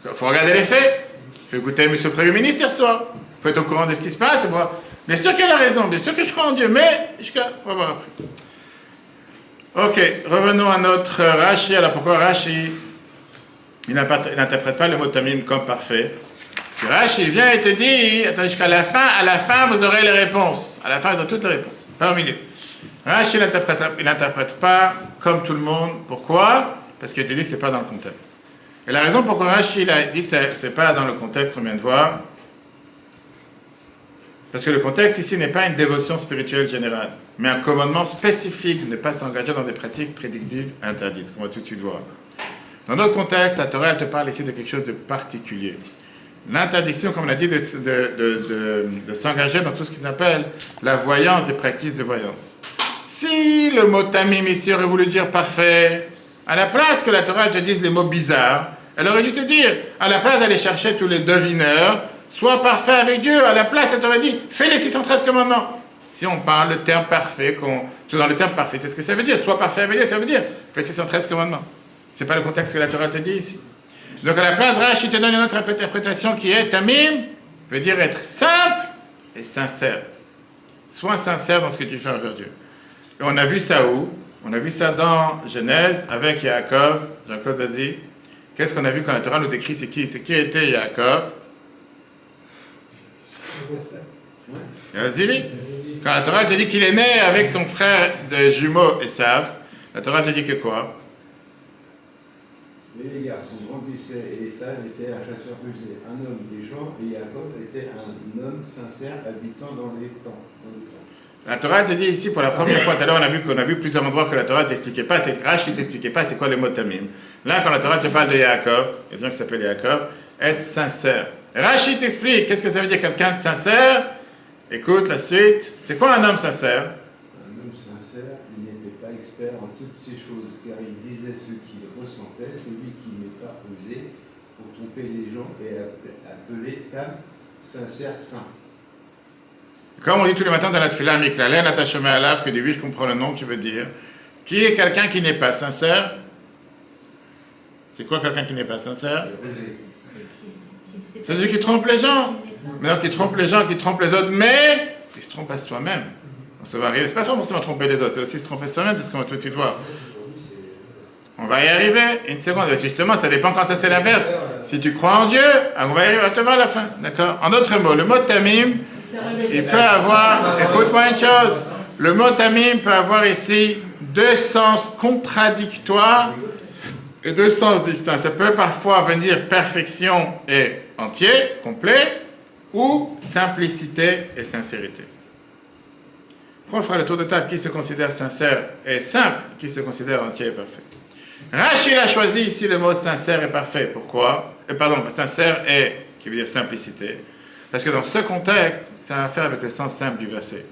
Il faut regarder les faits. Il faut écouter M. le Premier ministre hier soir. Il faut être au courant de ce qui se passe. Bien sûr qu'il y a la raison. Bien sûr que je crois en Dieu. Mais, on va voir après. Ok, revenons à notre Rashi. Alors, pourquoi Rashi, il n'interprète pas le mot tamim comme parfait? Parce que Rashi vient et te dit, attendez, jusqu'à la fin, vous aurez les réponses. À la fin, vous aurez toutes les réponses. Pas au milieu. Rashi, il n'interprète pas comme tout le monde. Pourquoi? Parce qu'il te dit que ce n'est pas dans le contexte. Et la raison pourquoi Rashi il a dit que ce n'est pas dans le contexte, on vient de voir, parce que le contexte ici n'est pas une dévotion spirituelle générale, mais un commandement spécifique de ne pas s'engager dans des pratiques prédictives interdites, ce qu'on va tout de suite voir. Dans notre contexte, la Torah elle te parle ici de quelque chose de particulier. L'interdiction, comme on l'a dit, de s'engager dans tout ce qui s'appelle la voyance, des pratiques de voyance. Si le mot tamim ici aurait voulu dire parfait, à la place que la Torah te dise les mots bizarres, elle aurait dû te dire, à la place d'aller chercher tous les devineurs, sois parfait avec Dieu, à la place elle t'aurait dit, fais les 613 commandements. Si on parle le terme parfait, dans le terme parfait, c'est ce que ça veut dire, sois parfait avec Dieu, ça veut dire, fais 613 commandements. C'est pas le contexte que la Torah te dit ici. Donc à la place, Rashi te donne une autre interprétation qui est, tamim veut dire être simple et sincère. Sois sincère dans ce que tu fais envers Dieu. Et on a vu ça où? On a vu ça dans Genèse avec Yaakov. Jean-Claude, vas-y. Qu'est-ce qu'on a vu quand la Torah nous décrit c'est qui était Yaakov? Vas-y. Quand la Torah te dit qu'il est né avec son frère de jumeaux Esav, la Torah te dit que quoi? Les garçons grandissaient et Esav était un chasseur rusé, un homme des champs, et Yaakov était un homme sincère habitant dans les temps. La Torah te dit ici pour la première fois, tout à l'heure on a vu plusieurs endroits que la Torah ne t'expliquait pas, Rashi ne t'expliquait pas c'est quoi le mot tamim. Là quand la Torah te parle de Yaakov, il y a des gens qui s'appellent Yaakov, être sincère. Rashi t'explique, qu'est-ce que ça veut dire quelqu'un de sincère? Écoute la suite, c'est quoi un homme sincère? Un homme sincère, il n'était pas expert en toutes ces choses, car il disait ce qu'il ressentait, celui qui n'est pas osé pour tromper les gens et appelé comme sincère saint. Comme on dit tous les matins dans la tefila, Miklalen, attachement à l'ave, que du je comprends le nom qui veut dire, qui est quelqu'un qui n'est pas sincère? C'est quoi quelqu'un qui n'est pas sincère? C'est C'est celui qui trompe les gens. Mais non, qui trompe les gens, qui trompe les autres, mais il se trompe à soi-même. Ça va arriver. C'est pas forcément tromper les autres, c'est aussi se tromper soi-même, c'est ce qu'on va tout de suite voir. On va y arriver. Une seconde. Justement, ça dépend quand ça c'est l'inverse. Si tu crois en Dieu, on va y arriver, on va te voir à la fin. D'accord? En d'autres mots, le mot tamim, il peut avoir, écoute-moi une chose, le mot tamim peut avoir ici deux sens contradictoires et deux sens distincts. Ça peut parfois venir perfection et entier, complet, ou simplicité et sincérité. On fera le tour de table. Qui se considère sincère et simple, qui se considère entier et parfait. Rachid a choisi ici le mot sincère et parfait. Pourquoi? Sincère et, qui veut dire simplicité. Parce que dans ce contexte, ça a à faire avec le sens simple du verset.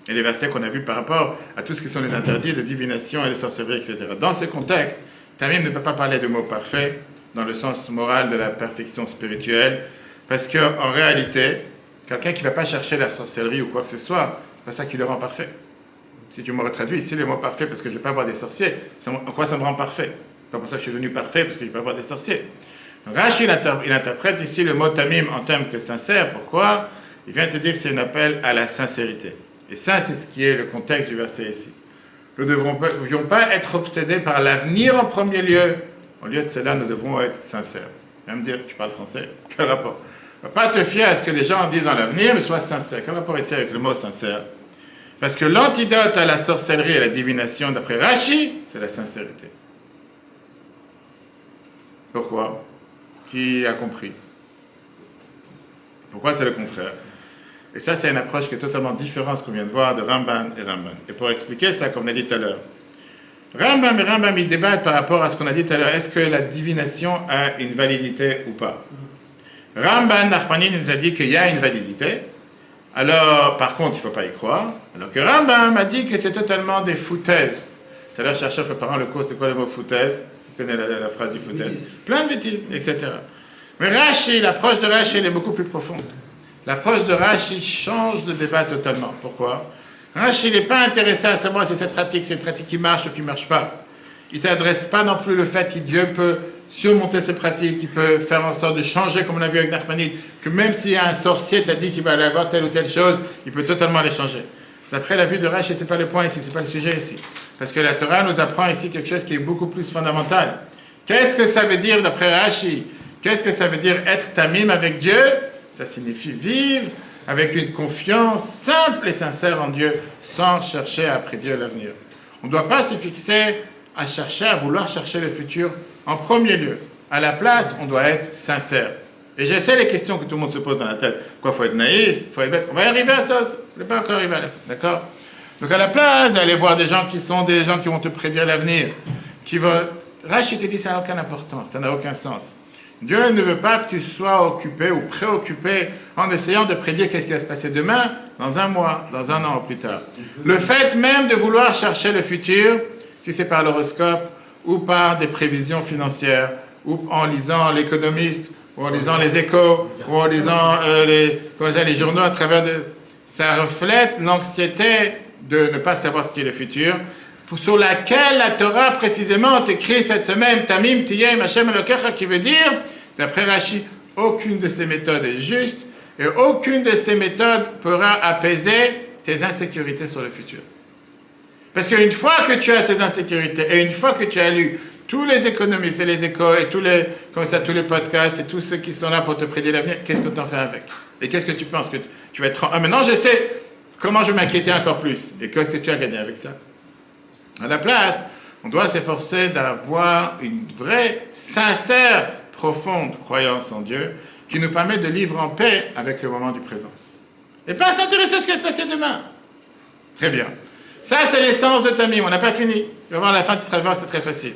Et les versets qu'on a vus par rapport à tout ce qui sont les interdits de divination et de sorcellerie, etc. Dans ce contexte, Tamim ne peut pas parler de mot parfait dans le sens moral de la perfection spirituelle, parce qu'en réalité, quelqu'un qui ne va pas chercher la sorcellerie ou quoi que ce soit, c'est pas ça qui le rend parfait. Si tu m'aurais traduit ici le mot parfait parce que je ne vais pas avoir des sorciers, en quoi ça me rend parfait? Pas pour ça que je suis devenu parfait parce que je ne vais pas avoir des sorciers. Donc Rachid il interprète ici le mot tamim en termes que sincère. Pourquoi? Il vient te dire que c'est un appel à la sincérité. Et ça, c'est ce qui est le contexte du verset ici. Nous ne devions pas être obsédés par l'avenir en premier lieu. Au lieu de cela, nous devrons être sincères. Tu vas me dire, tu parles français? Quel rapport? Ne pas te fier à ce que les gens disent dans l'avenir, mais sois sincère. Quel rapport ici avec le mot sincère? Parce que l'antidote à la sorcellerie et à la divination, d'après Rachid, c'est la sincérité. Pourquoi? Qui a compris? Pourquoi c'est le contraire? Et ça, c'est une approche qui est totalement différente de ce qu'on vient de voir de Rambam et Rambam. Et pour expliquer ça, comme on a dit tout à l'heure, Rambam et Rambam, ils débattent par rapport à ce qu'on a dit tout à l'heure. Est-ce que la divination a une validité ou pas? Rambam Nachmanin nous a dit qu'il y a une validité. Alors, par contre, il ne faut pas y croire. Alors que Rambam a dit que c'est totalement des foutaises. Tout à l'heure, chercheur préparant le cours, c'est quoi le mot foutaise? Tu connais la phrase du foutaise? Plein de bêtises, etc. Mais Rachid, l'approche de Rachid, elle est beaucoup plus profonde. L'approche de Rachid change de débat totalement. Pourquoi? Rachid n'est pas intéressé à savoir si cette pratique, c'est une pratique qui marche ou qui ne marche pas. Il ne t'adresse pas non plus le fait si Dieu peut surmonter ces pratiques, il peut faire en sorte de changer, comme on a vu avec Nachmanide, que même s'il y a un sorcier t'a dit qu'il va aller avoir telle ou telle chose, il peut totalement les changer. D'après la vue de Rachid, ce n'est pas le point ici, ce n'est pas le sujet ici. Parce que la Torah nous apprend ici quelque chose qui est beaucoup plus fondamental. Qu'est-ce que ça veut dire d'après Rachid? Qu'est-ce que ça veut dire être tamim avec Dieu? Ça signifie vivre avec une confiance simple et sincère en Dieu, sans chercher à prédire l'avenir. On ne doit pas se fixer à chercher, à vouloir chercher le futur en premier lieu. À la place, on doit être sincère. Et je sais les questions que tout le monde se pose dans la tête. Quoi, il faut être naïf, il faut être bête. On va y arriver à ça, on n'est pas encore arrivé à la fin, d'accord? Donc à la place d'aller voir des gens qui sont des gens qui vont te prédire l'avenir, qui vont... Rachid te dit ça n'a aucune importance, ça n'a aucun sens. Dieu ne veut pas que tu sois occupé ou préoccupé en essayant de prédire qu'est-ce qui va se passer demain, dans un mois, dans un an ou plus tard. Le fait même de vouloir chercher le futur, si c'est par l'horoscope ou par des prévisions financières, ou en lisant l'Économiste, ou en lisant les Échos, ou en lisant les journaux à travers de... Ça reflète l'anxiété de ne pas savoir ce qui est le futur, sur laquelle la Torah précisément écrit cette semaine, Tamim, Tiyem, Hashem, Elokecha, qui veut dire, d'après Rachid, aucune de ces méthodes est juste, et aucune de ces méthodes pourra apaiser tes insécurités sur le futur. Parce qu'une fois que tu as ces insécurités, et une fois que tu as lu tous les économistes et les écoles, et tous les podcasts, et tous ceux qui sont là pour te prédire l'avenir, qu'est-ce que tu en fais avec? Et qu'est-ce que tu penses? Que tu vas être... Ah, maintenant je sais comment je vais m'inquiéter encore plus. Et qu'est-ce que tu as gagné avec ça? À la place, on doit s'efforcer d'avoir une vraie, sincère, profonde croyance en Dieu qui nous permet de vivre en paix avec le moment du présent. Et pas s'intéresser à ce qui va se passer demain. Très bien. Ça, c'est l'essence de Tamim. On n'a pas fini. Tu vas voir à la fin, tu seras voir que c'est très facile.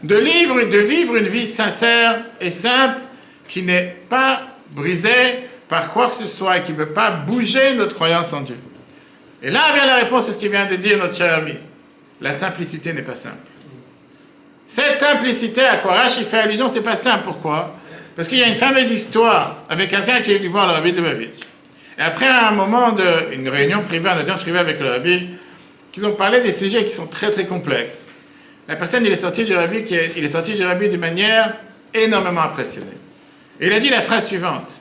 De vivre une vie sincère et simple qui n'est pas brisée par quoi que ce soit et qui ne peut pas bouger notre croyance en Dieu. Et là vient la réponse à ce qu'il vient de dire notre cher ami. La simplicité n'est pas simple. Cette simplicité à quoi Rachid fait allusion, c'est pas simple. Pourquoi? Parce qu'il y a une fameuse histoire avec quelqu'un qui est venu voir le rabbi de Lubavitch. Et après un moment d'une réunion privée, une audience privée avec le rabbi, qu'ils ont parlé des sujets qui sont très très complexes. La personne, il est sorti du rabbi d'une manière énormément impressionné. Et il a dit la phrase suivante.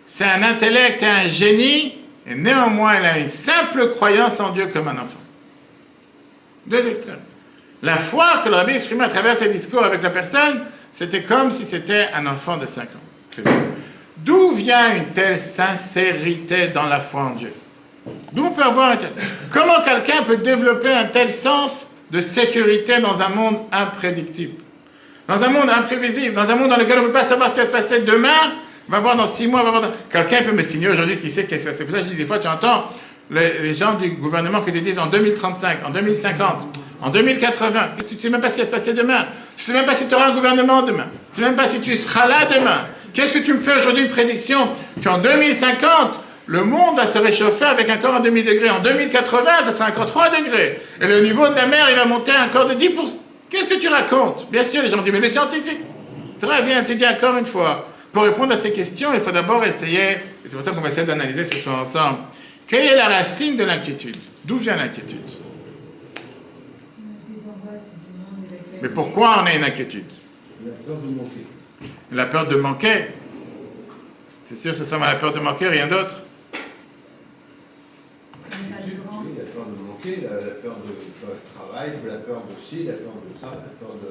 C'est un intellect et un génie, et néanmoins, il a une simple croyance en Dieu comme un enfant. Deux extrêmes. La foi que le rabbi exprimait à travers ses discours avec la personne, c'était comme si c'était un enfant de 5 ans. Très bien. D'où vient une telle sincérité dans la foi en Dieu? D'où on peut avoir un tel... Comment quelqu'un peut développer un tel sens de sécurité dans un monde imprédictible? Dans un monde imprévisible, dans un monde dans lequel on ne peut pas savoir ce qui va se passer demain, va voir dans 6 mois, va voir dans... Quelqu'un peut me signer aujourd'hui qui sait qu'est-ce qui va se passer. C'est pour ça que je dis, des fois, tu entends les gens du gouvernement qui te disent en 2035, en 2050, en 2080. Tu ne sais même pas ce qui va se passer demain. Tu ne sais même pas si tu auras un gouvernement demain. Tu ne sais même pas si tu seras là demain. Qu'est-ce que tu me fais aujourd'hui une prédiction qu'en 2050, le monde va se réchauffer avec encore un demi-degré. En 2080, ça sera encore 3 degrés. Et le niveau de la mer, il va monter encore de 10%. Qu'est-ce que tu racontes? Bien sûr, les gens disent, mais les scientifiques. Très bien, tu dis encore une fois. Pour répondre à ces questions, il faut d'abord essayer, et c'est pour ça qu'on va essayer d'analyser ce soir ensemble, quelle est la racine de l'inquiétude? D'où vient l'inquiétude? Mais pourquoi on a une inquiétude? La peur de manquer. La peur de manquer. C'est sûr, c'est ça, mais la peur de manquer, rien d'autre. Oui, la peur de manquer, la peur de travail, la peur de ci, la peur de ça, la peur de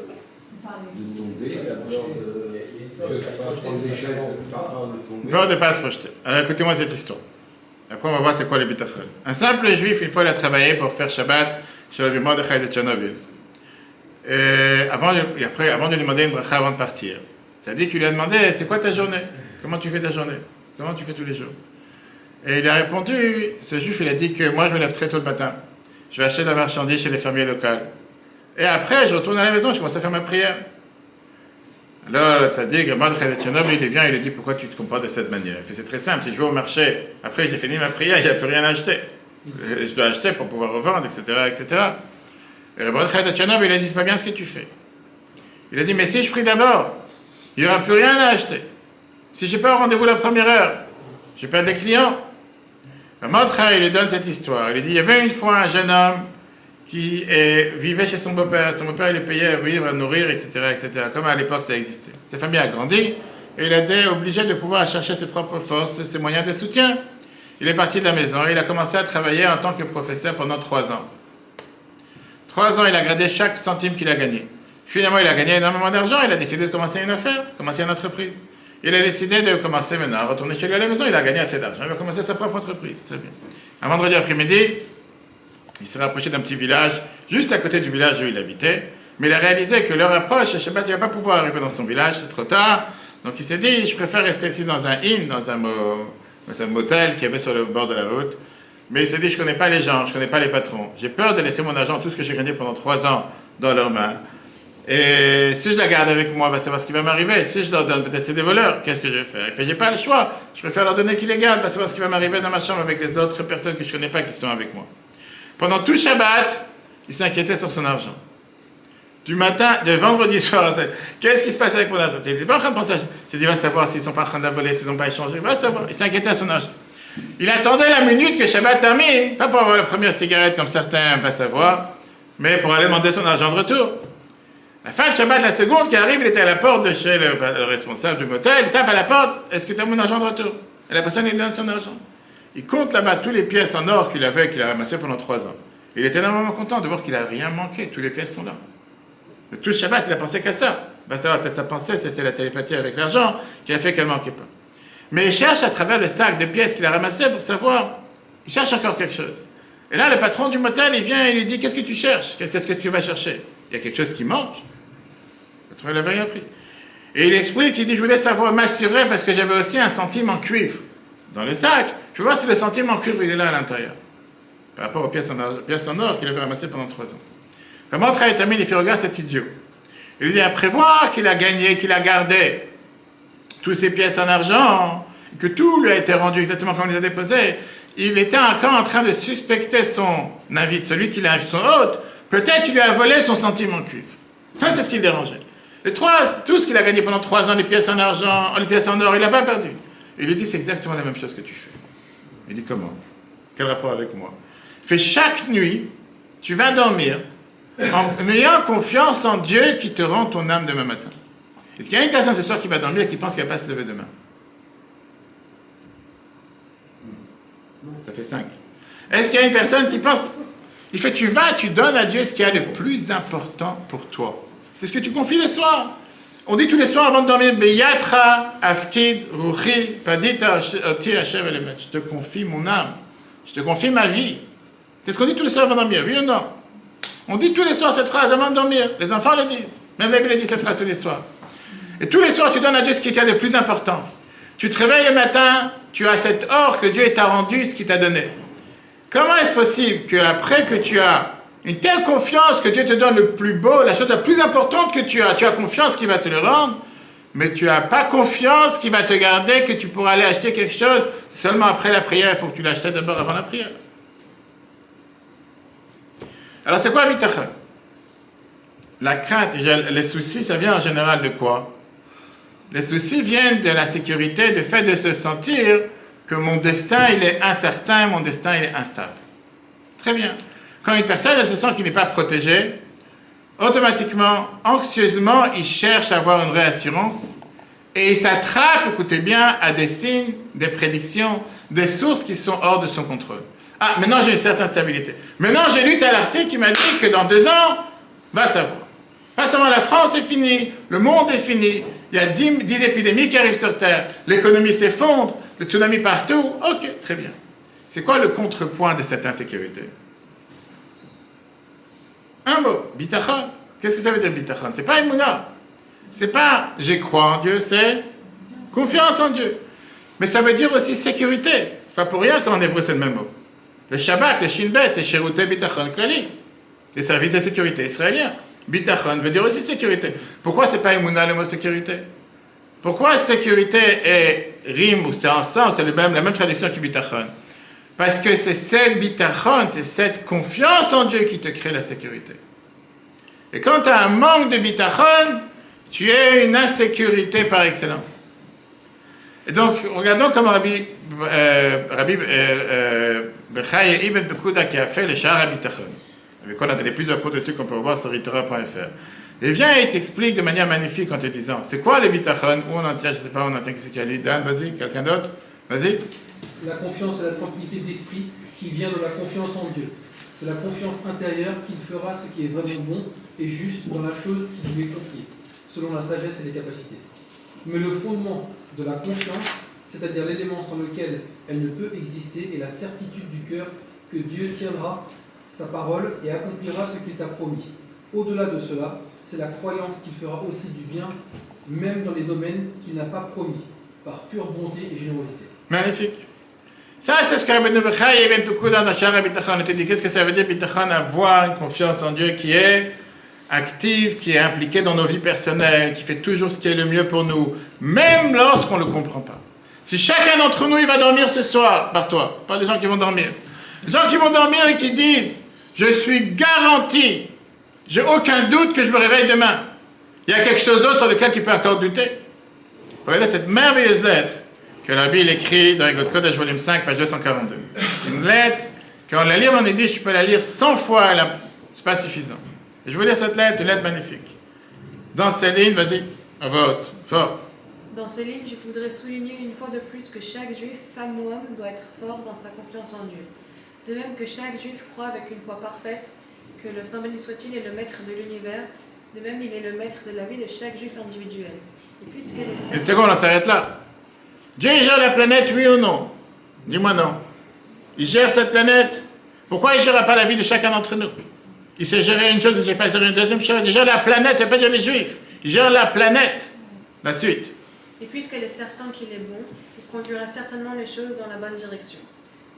tomber, la peur de prendre l'échelle, par peur de tomber. Peur de ne pas se projeter. Alors écoutez-moi cette histoire. Après, on va voir c'est quoi les bitachon. Un simple juif, une fois, il a travaillé pour faire Shabbat chez le Mordechai de Tchernobyl. Et avant de lui demander une bracha avant de partir, c'est-à-dire qu'il lui a demandé, c'est quoi ta journée? Comment tu fais ta journée? Comment tu fais tous les jours? Et il a répondu, ce juif, il a dit que moi, je me lève très tôt le matin. Je vais acheter de la marchandise chez les fermiers locaux. Et après, je retourne à la maison, je commence à faire ma prière. Alors, le tzaddik, le Mordechai de Tchernobyl, il vient, il lui dit, pourquoi tu te comportes de cette manière? Il fait, c'est très simple, si je vais au marché, après j'ai fini ma prière, il n'y a plus rien à acheter. Je dois acheter pour pouvoir revendre, etc., etc. Et le Mordechai de Tchernobyl, il a dit, c'est pas bien ce que tu fais. Il a dit, mais si je prie d'abord, il n'y aura plus rien à acheter. Si je n'ai pas au rendez-vous la première heure, je perds des clients. Le Mordechai, il lui donne cette histoire. Il lui dit, il y avait une fois un jeune homme qui vivait chez son beau-père. Son beau-père, il le payait à vivre, à nourrir, etc., etc., comme à l'époque ça existait. Sa famille a grandi et il a été obligé de pouvoir chercher ses propres forces, ses moyens de soutien. Il est parti de la maison et il a commencé à travailler en tant que professeur pendant 3 ans. 3 ans, il a gardé chaque centime qu'il a gagné. Finalement, il a gagné énormément d'argent, il a décidé de commencer une affaire, commencer une entreprise. Il a décidé de commencer maintenant à retourner chez lui à la maison, il a gagné assez d'argent, il va commencer sa propre entreprise. Très bien. Un vendredi après-midi, il s'est rapproché d'un petit village, juste à côté du village où il habitait, mais il a réalisé que l'heure approche, et Shabbat, il ne va pas pouvoir arriver dans son village, c'est trop tard. Donc il s'est dit, je préfère rester ici dans un inn, dans un motel qu'il y avait sur le bord de la route. Mais il s'est dit, je ne connais pas les gens, je ne connais pas les patrons. J'ai peur de laisser mon argent, tout ce que j'ai gagné pendant 3 ans, dans leurs mains. Et si je la garde avec moi, on va savoir ce qui va m'arriver. Si je leur donne, peut-être c'est des voleurs, qu'est-ce que je vais faire? Il fait, j'ai pas le choix, je préfère leur donner qu'ils les gardent, on va savoir ce qui va m'arriver dans ma chambre avec les autres personnes que je ne connais pas qui sont avec moi. Pendant tout Shabbat, il s'inquiétait sur son argent. Du matin, de vendredi soir, qu'est-ce qui se passe avec mon argent? Il n'était pas en train de penser, il va savoir s'ils ne sont pas en train de la voler, s'ils n'ont pas échangé, il va savoir. Il s'inquiétait à son argent. Il attendait la minute que Shabbat termine, pas pour avoir la première cigarette comme certains vont savoir, mais pour aller demander son argent de retour. La fin de Shabbat, la seconde qui arrive, il était à la porte de chez le responsable du motel, il tape à la porte, est-ce que tu as mon argent de retour? Et la personne, il lui donne son argent. Il compte là-bas toutes les pièces en or qu'il a ramassées pendant 3 ans. Il était énormément content de voir qu'il n'a rien manqué, toutes les pièces sont là. De tout Shabbat, il a pensé qu'à ça. Ben, ça va, peut-être sa pensée, c'était la télépathie avec l'argent qui a fait qu'elle ne manquait pas. Mais il cherche à travers le sac de pièces qu'il a ramassé pour savoir, il cherche encore quelque chose. Et là, le patron du motel, il vient et lui dit, qu'est-ce que tu cherches? Qu'est-ce que tu vas chercher? Il y a quelque chose qui manque. Le patron, il n'avait rien pris. Et il explique, il dit, je voulais savoir, m'assurer, parce que j'avais aussi un centime en cuivre dans le sac. Je veux voir si le centime en cuivre, il est là à l'intérieur. Par rapport aux pièces en or qu'il avait ramassées pendant 3 ans. Le Mordechai termine, il fait, regarde cet idiot. Il lui dit, après voir qu'il a gagné, qu'il a gardé toutes ces pièces en argent, que tout lui a été rendu exactement comme il les a déposées, il était encore en train de suspecter son invite, celui qui l'a son hôte. Peut-être qu'il lui a volé son centime en cuivre. Ça, c'est ce qui le dérangeait. Tout ce qu'il a gagné pendant 3 ans, les pièces en argent, les pièces en or, il n'a pas perdu. Il lui dit, c'est exactement la même chose que tu fais. Il dit, comment? Quel rapport avec moi? Il fait, chaque nuit, tu vas dormir en ayant confiance en Dieu qui te rend ton âme demain matin. Est-ce qu'il y a une personne ce soir qui va dormir et qui pense qu'elle va pas se lever demain? Ça fait 5. Est-ce qu'il y a une personne qui pense, il fait, tu donnes à Dieu ce qui est le plus important pour toi. C'est ce que tu confies le soir. On dit tous les soirs avant de dormir, Beyatra, Afkid, Ruchi, Padita, Oti, Hashem, Elemet. Je te confie mon âme. Je te confie ma vie. C'est ce qu'on dit tous les soirs avant de dormir, oui ou non? On dit tous les soirs cette phrase avant de dormir. Les enfants le disent. Même la Bible dit cette phrase tous les soirs. Et tous les soirs, tu donnes à Dieu ce qui est le plus important. Tu te réveilles le matin, tu as cet or que Dieu t'a rendu, ce qu'il t'a donné. Comment est-ce possible qu'après que tu as une telle confiance que Dieu te donne le plus beau, la chose la plus importante que tu as confiance qu'il va te le rendre, mais tu n'as pas confiance qu'il va te garder, que tu pourras aller acheter quelque chose seulement après la prière, il faut que tu l'achètes d'abord avant la prière. Alors c'est quoi bitachon? La crainte, les soucis, ça vient en général de quoi? Les soucis viennent de la sécurité, du fait de se sentir que mon destin, il est incertain, mon destin, il est instable. Très bien. Quand une personne, elle se sent qu'il n'est pas protégée, automatiquement, anxieusement, il cherche à avoir une réassurance et il s'attrape, écoutez bien, à des signes, des prédictions, des sources qui sont hors de son contrôle. Ah, maintenant j'ai une certaine stabilité. Maintenant j'ai lu tel article qui m'a dit que dans 2 ans, va savoir. Pas seulement la France est finie, le monde est fini, il y a 10 épidémies qui arrivent sur Terre, l'économie s'effondre, le tsunami partout. Ok, très bien. C'est quoi le contrepoint de cette insécurité? Un mot, bitachon. Qu'est-ce que ça veut dire bitachon? C'est pas émouna. C'est pas j'ai crois en Dieu, c'est confiance en Dieu. Mais ça veut dire aussi sécurité. C'est pas pour rien qu'en hébreu c'est le même mot. Le Shabbat, le Shin Bet, c'est Sherute Bitachon Klali. Les services de sécurité israéliens. Bitachon veut dire aussi sécurité. Pourquoi c'est pas émouna le mot sécurité? Pourquoi sécurité et rime, ou c'est ensemble, c'est la même traduction que bitachon? Parce que c'est cette bitachon, c'est cette confiance en Dieu qui te crée la sécurité. Et quand tu as un manque de bitachon, tu es une insécurité par excellence. Et donc, regardons comment Rabbi Bechai Ibn Bekuda qui a fait le Sha'ar HaBitachon. Avec quoi on a donné plusieurs cours dessus qu'on peut voir sur Ritora.fr. Et vient et t'explique de manière magnifique en te disant, c'est quoi le bitachon? Où on en tient, je ne sais pas, on en tient qui c'est qui a lu. Dan, vas-y, quelqu'un d'autre? Vas-y. La confiance et la tranquillité d'esprit qui vient de la confiance en Dieu. C'est la confiance intérieure qu'il fera ce qui est vraiment bon et juste dans la chose qui lui est confiée, selon la sagesse et les capacités. Mais le fondement de la confiance, c'est-à-dire l'élément sans lequel elle ne peut exister, est la certitude du cœur que Dieu tiendra sa parole et accomplira ce qu'il t'a promis. Au-delà de cela, c'est la croyance qui fera aussi du bien, même dans les domaines qu'il n'a pas promis, par pure bonté et générosité. Magnifique. Ça, c'est ce que Rabbi Bechai Ibn Bekuda dans Sha'ar HaBitachon te dit. Qu'est-ce que ça veut dire, bitachon? Avoir une confiance en Dieu qui est active, qui est impliquée dans nos vies personnelles, qui fait toujours ce qui est le mieux pour nous, même lorsqu'on ne le comprend pas. Si chacun d'entre nous, il va dormir ce soir, par toi, pas les gens qui vont dormir. Les gens qui vont dormir et qui disent, je suis garanti, j'ai aucun doute que je me réveille demain. Il y a quelque chose d'autre sur lequel tu peux encore douter. Regardez cette merveilleuse lettre que la Bible écrit dans Egot Kodesh, volume 5, page 242. Une lettre, quand on la lit en yiddish, je peux la lire 100 fois, c'est pas suffisant. Et je vais lire cette lettre, une lettre magnifique. Dans ces lignes, vas-y, à vote, fort. Dans ces lignes, je voudrais souligner une fois de plus que chaque juif, femme ou homme, doit être fort dans sa confiance en Dieu. De même que chaque juif croit avec une foi parfaite que le Saint béni soit-il est le maître de l'univers, de même il est le maître de la vie de chaque juif individuel. Et puisqu'elle est... Une seconde, on s'arrête là. Dieu il gère la planète, oui ou non? Dis-moi non. Il gère cette planète. Pourquoi il ne gère pas la vie de chacun d'entre nous? Il sait gérer une chose, il ne sait pas gérer une deuxième chose. Il gère la planète, il ne veut pas dire les juifs. Il gère la planète. La suite. Et puisqu'elle est certain qu'il est bon, il conduira certainement les choses dans la bonne direction.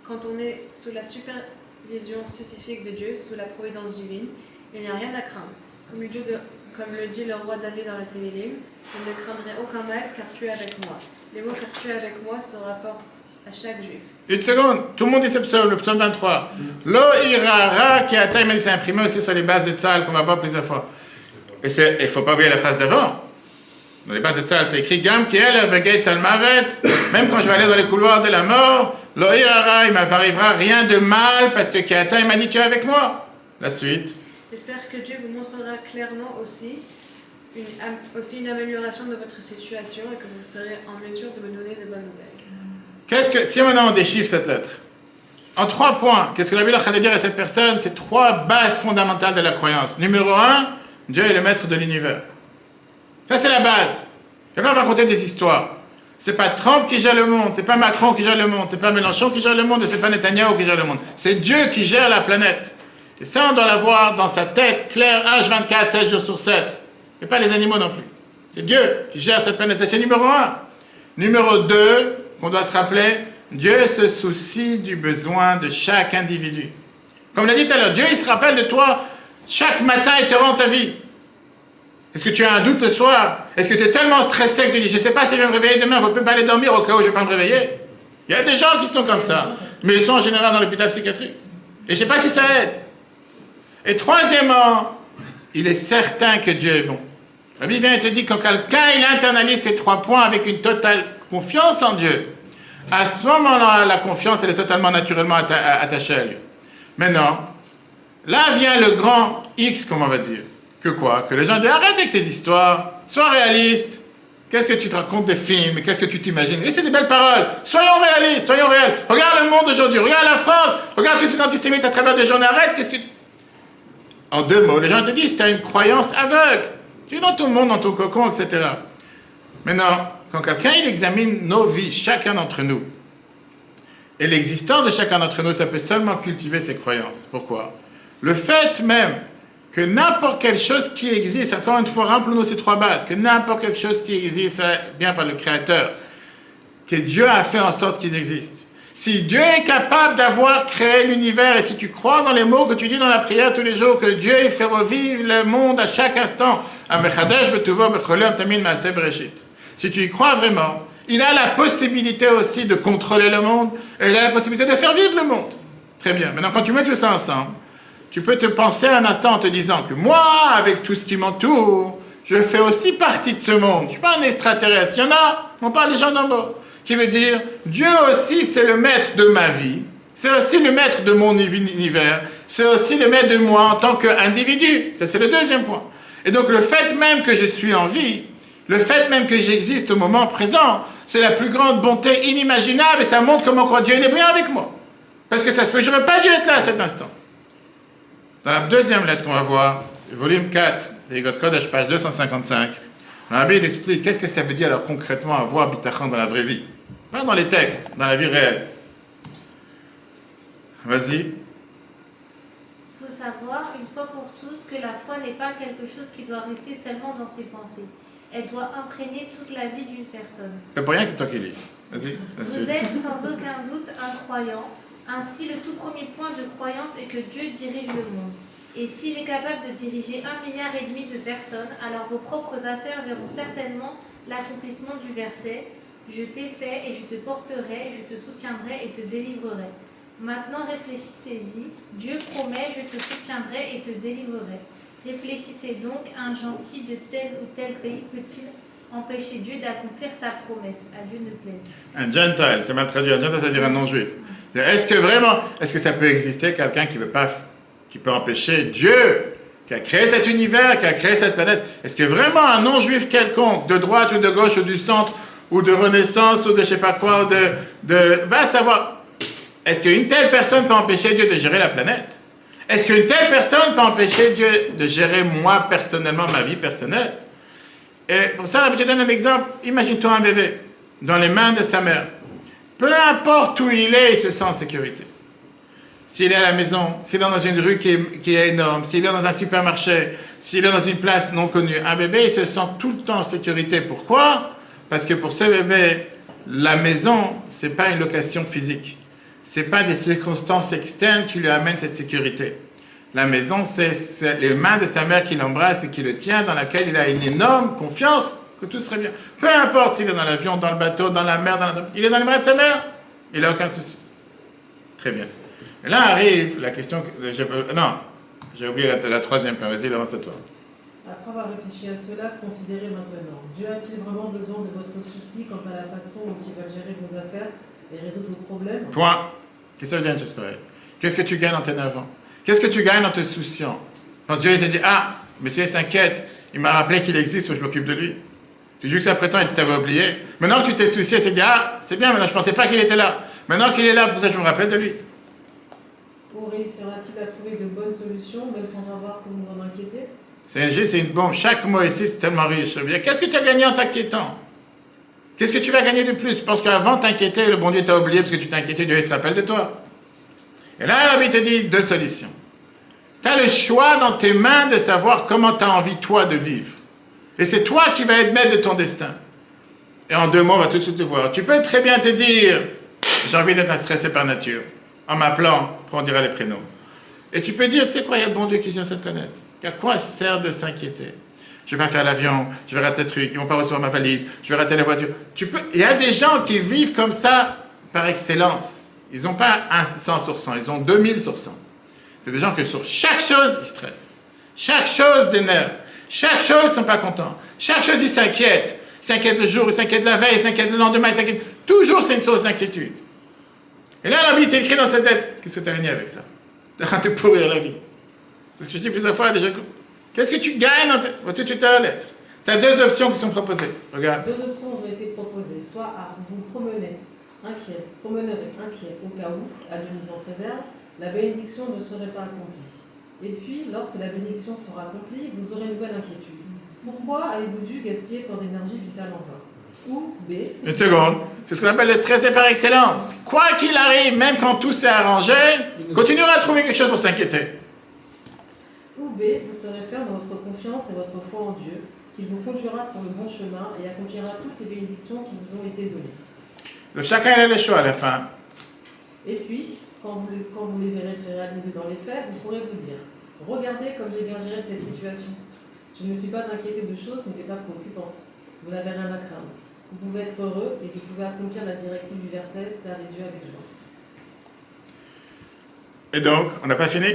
Quand on est sous la supervision spécifique de Dieu, sous la providence divine, il n'y a rien à craindre. Comme le dit le roi David dans le Télim, je ne craindrai aucun mal car tu es avec moi. Les mots car tu es avec moi se rapportent à chaque juif. Une seconde, tout le monde dit ce psaume, le psaume 23. Lo irara qui a taille, c'est imprimé aussi sur les bases de Tzal qu'on va voir plusieurs fois. Et il ne faut pas oublier la phrase d'avant. Dans les bases de Tzal, c'est écrit Gam Kiel Begay Tzalmavet. Même quand je vais aller dans les couloirs de la mort, Lo irara, il ne m'arrivera rien de mal parce que Kiata, il m'a dit tu es avec moi. La suite. J'espère que Dieu vous montrera clairement aussi aussi une amélioration de votre situation et que vous serez en mesure de me donner de bonnes nouvelles. Si maintenant on déchiffre cette lettre, en 3 points, qu'est-ce que la Bible est en train de dire à cette personne? C'est 3 bases fondamentales de la croyance. Numéro 1, Dieu est le maître de l'univers. Ça, c'est la base. Je ne vais pas raconter des histoires. C'est pas Trump qui gère le monde, c'est pas Macron qui gère le monde, c'est pas Mélenchon qui gère le monde et c'est pas Netanyahou qui gère le monde. C'est Dieu qui gère la planète. Et ça, on doit l'avoir dans sa tête, clair, H24, 7 jours sur 7. Et pas les animaux non plus. C'est Dieu qui gère cette planète. C'est numéro 1. Numéro 2, qu'on doit se rappeler, Dieu se soucie du besoin de chaque individu. Comme l'a dit tout à l'heure, Dieu, il se rappelle de toi chaque matin et te rend ta vie. Est-ce que tu as un doute le soir? Est-ce que tu es tellement stressé que tu dis, je ne sais pas si je vais me réveiller demain, il ne faut pas aller dormir au cas où je ne vais pas me réveiller? Il y a des gens qui sont comme ça, mais ils sont en général dans l'hôpital psychiatrique. Et je ne sais pas si ça aide. Et troisièmement, il est certain que Dieu est bon. La Bible vient et te dit que quand quelqu'un il internalise ces 3 points avec une totale confiance en Dieu, à ce moment-là, la confiance, elle est totalement naturellement attachée à lui. Maintenant, là vient le grand X, comme on va dire. Que quoi? Que les gens disent, arrête avec tes histoires, sois réaliste. Qu'est-ce que tu te racontes des films? Qu'est-ce que tu t'imagines? Et c'est des belles paroles. Soyons réalistes, soyons réels. Regarde le monde aujourd'hui, regarde la France, regarde tous ces antisémites à travers des journées. Arrête, qu'est-ce que tu... En 2 mots, les gens te disent, tu as une croyance aveugle. Tu es dans ton monde, dans ton cocon, etc. Maintenant, quand quelqu'un il examine nos vies, chacun d'entre nous, et l'existence de chacun d'entre nous, ça peut seulement cultiver ses croyances. Pourquoi? Le fait même que n'importe quelle chose qui existe, encore une fois, rappelons-nous ces 3 bases, que n'importe quelle chose qui existe, bien par le Créateur, que Dieu a fait en sorte qu'ils existent. Si Dieu est capable d'avoir créé l'univers, et si tu crois dans les mots que tu dis dans la prière tous les jours, que Dieu fait revivre le monde à chaque instant, si tu y crois vraiment, il a la possibilité aussi de contrôler le monde, et il a la possibilité de faire vivre le monde. Très bien. Maintenant, quand tu mets tout ça ensemble, tu peux te penser un instant en te disant que moi, avec tout ce qui m'entoure, je fais aussi partie de ce monde. Je ne suis pas un extraterrestre. Il y en a, on parle des gens d'en bas, qui veut dire, Dieu aussi, c'est le maître de ma vie. C'est aussi le maître de mon univers. C'est aussi le maître de moi en tant qu'individu. Ça, c'est le 2e point. Et donc, le fait même que je suis en vie, le fait même que j'existe au moment présent, c'est la plus grande bonté inimaginable et ça montre comment quoi Dieu est bien avec moi. Parce que ça se peut, je n'aurais pas dû être là à cet instant. Dans la 2e lettre qu'on va voir, volume 4, Igot Kodesh, page 255, la Bible explique qu'est-ce que ça veut dire alors concrètement avoir bitachon dans la vraie vie. Pas dans les textes, dans la vie réelle. Vas-y. Il faut savoir, une fois pour toutes, que la foi n'est pas quelque chose qui doit rester seulement dans ses pensées. Elle doit imprégner toute la vie d'une personne. C'est pour rien que c'est toi qui lis. Vas-y. Vous êtes sans aucun doute un croyant. Ainsi, le tout premier point de croyance est que Dieu dirige le monde. Et s'il est capable de diriger 1,5 milliard de personnes, alors vos propres affaires verront certainement l'accomplissement du verset « Je t'ai fait et je te porterai, je te soutiendrai et te délivrerai ». Maintenant réfléchissez-y. Dieu promet « Je te soutiendrai et te délivrerai ». Réfléchissez donc, un gentil de tel ou tel pays peut-il empêcher Dieu d'accomplir sa promesse? À Dieu ne plaise. Un gentile, c'est mal traduit. Un gentile, c'est-à-dire un non-juif. Est-ce que ça peut exister quelqu'un qui peut empêcher Dieu, qui a créé cet univers, qui a créé cette planète? Est-ce que vraiment un non-juif quelconque, de droite ou de gauche ou du centre, ou de Renaissance, ou de je sais pas quoi, va savoir, est-ce qu'une telle personne peut empêcher Dieu de gérer la planète? Est-ce qu'une telle personne peut empêcher Dieu de gérer moi personnellement, ma vie personnelle? Et pour ça, je te donne un exemple. Imagine-toi un bébé dans les mains de sa mère. Peu importe où il est, il se sent en sécurité. S'il est à la maison, s'il est dans une rue qui est énorme, s'il est dans un supermarché, s'il est dans une place non connue, un bébé, il se sent tout le temps en sécurité. Pourquoi? Parce que pour ce bébé, la maison, ce n'est pas une location physique. Ce n'est pas des circonstances externes qui lui amènent cette sécurité. La maison, c'est les mains de sa mère qui l'embrassent et qui le tient, dans laquelle il a une énorme confiance que tout serait bien. Peu importe s'il est dans l'avion, dans le bateau, dans la mer, il est dans les mains de sa mère, il n'a aucun souci. Très bien. Et là arrive la question... j'ai oublié la 3e point. Vas-y, avance à toi. Après avoir réfléchi à cela, considérez maintenant. Dieu a-t-il vraiment besoin de votre souci quant à la façon dont il va gérer vos affaires et résoudre vos problèmes? Point. Qu'est-ce que ça veut dire une chose pareille? Qu'est-ce que tu gagnes en t'énervant? Qu'est-ce que tu gagnes en te souciant? Quand Dieu s'est dit, monsieur s'inquiète, Il m'a rappelé qu'il existe, je m'occupe de lui. Tu dis que ça prétend qu'il t'avait oublié. Maintenant que tu t'es soucié, c'est dit, ah, c'est bien, maintenant je ne pensais pas qu'il était là. Maintenant qu'il est là, pour ça je me rappelle de lui. Ou réussira-t-il à trouver de bonnes solutions, même sans avoir que vous en inquiétez? C'est une bombe. Chaque mot ici, c'est tellement riche. Qu'est-ce que tu as gagné en t'inquiétant? Qu'est-ce que tu vas gagner de plus? Je pense qu'avant t'inquiéter, le bon Dieu t'a oublié parce que tu t'es inquiété, Dieu il se rappelle de toi. Et là, la Bible te dit deux solutions. Tu as le choix dans tes mains de savoir comment tu as envie, toi, de vivre. Et c'est toi qui vas être maître de ton destin. Et en 2 mots, on va tout de suite te voir. Tu peux très bien te dire, j'ai envie d'être un stressé par nature. En m'appelant, on dira les prénoms. Et tu peux dire, tu sais quoi, il y a le bon Dieu qui vient sur cette planète. À quoi sert de s'inquiéter? Je vais pas faire l'avion, je vais rater le truc, ils vont pas recevoir ma valise, je vais rater la voiture. Il y a des gens qui vivent comme ça par excellence. Ils n'ont pas 100 sur 100, ils ont 2000 sur 100. C'est des gens que sur chaque chose, ils stressent. Chaque chose d'énerve. Chaque chose, ils ne sont pas contents. Chaque chose, ils s'inquiètent. Ils s'inquiètent le jour, ils s'inquiètent la veille, ils s'inquiètent le lendemain, ils s'inquiètent. Toujours, c'est une source d'inquiétude. Et là, la vie est écrit dans cette lettre. Qu'est-ce que tu as gagné avec ça? Tu es en train de pourrir la vie. C'est ce que je dis plusieurs fois déjà. Qu'est-ce que tu gagnes dans tout de suite à la lettre? Tu as 2 options qui sont proposées. Regarde. 2 options ont été proposées. Soit à vous promenerez inquiet au cas où, à Dieu nous en préserve, la bénédiction ne serait pas accomplie. Et puis, lorsque la bénédiction sera accomplie, vous aurez une nouvelle inquiétude. Pourquoi avez-vous dû gaspiller tant d'énergie vitale en vain? Ou B. Une seconde. C'est ce qu'on appelle le stressé par excellence. Quoi qu'il arrive, même quand tout s'est arrangé, continuera à trouver quelque chose pour s'inquiéter. Ou B. Vous serez ferme dans votre confiance et votre foi en Dieu, qu'il vous conduira sur le bon chemin et accomplira toutes les bénédictions qui vous ont été données. Donc chacun a le choix à la fin. Et puis, quand vous les verrez se réaliser dans les faits, vous pourrez vous dire, regardez comme j'ai bien géré cette situation. Je ne me suis pas inquiété de choses qui n'étaient pas préoccupantes. Vous n'avez rien à craindre. Vous pouvez être heureux et vous pouvez accomplir la directive du verset, servez Dieu avec joie. Et donc, on n'a pas fini?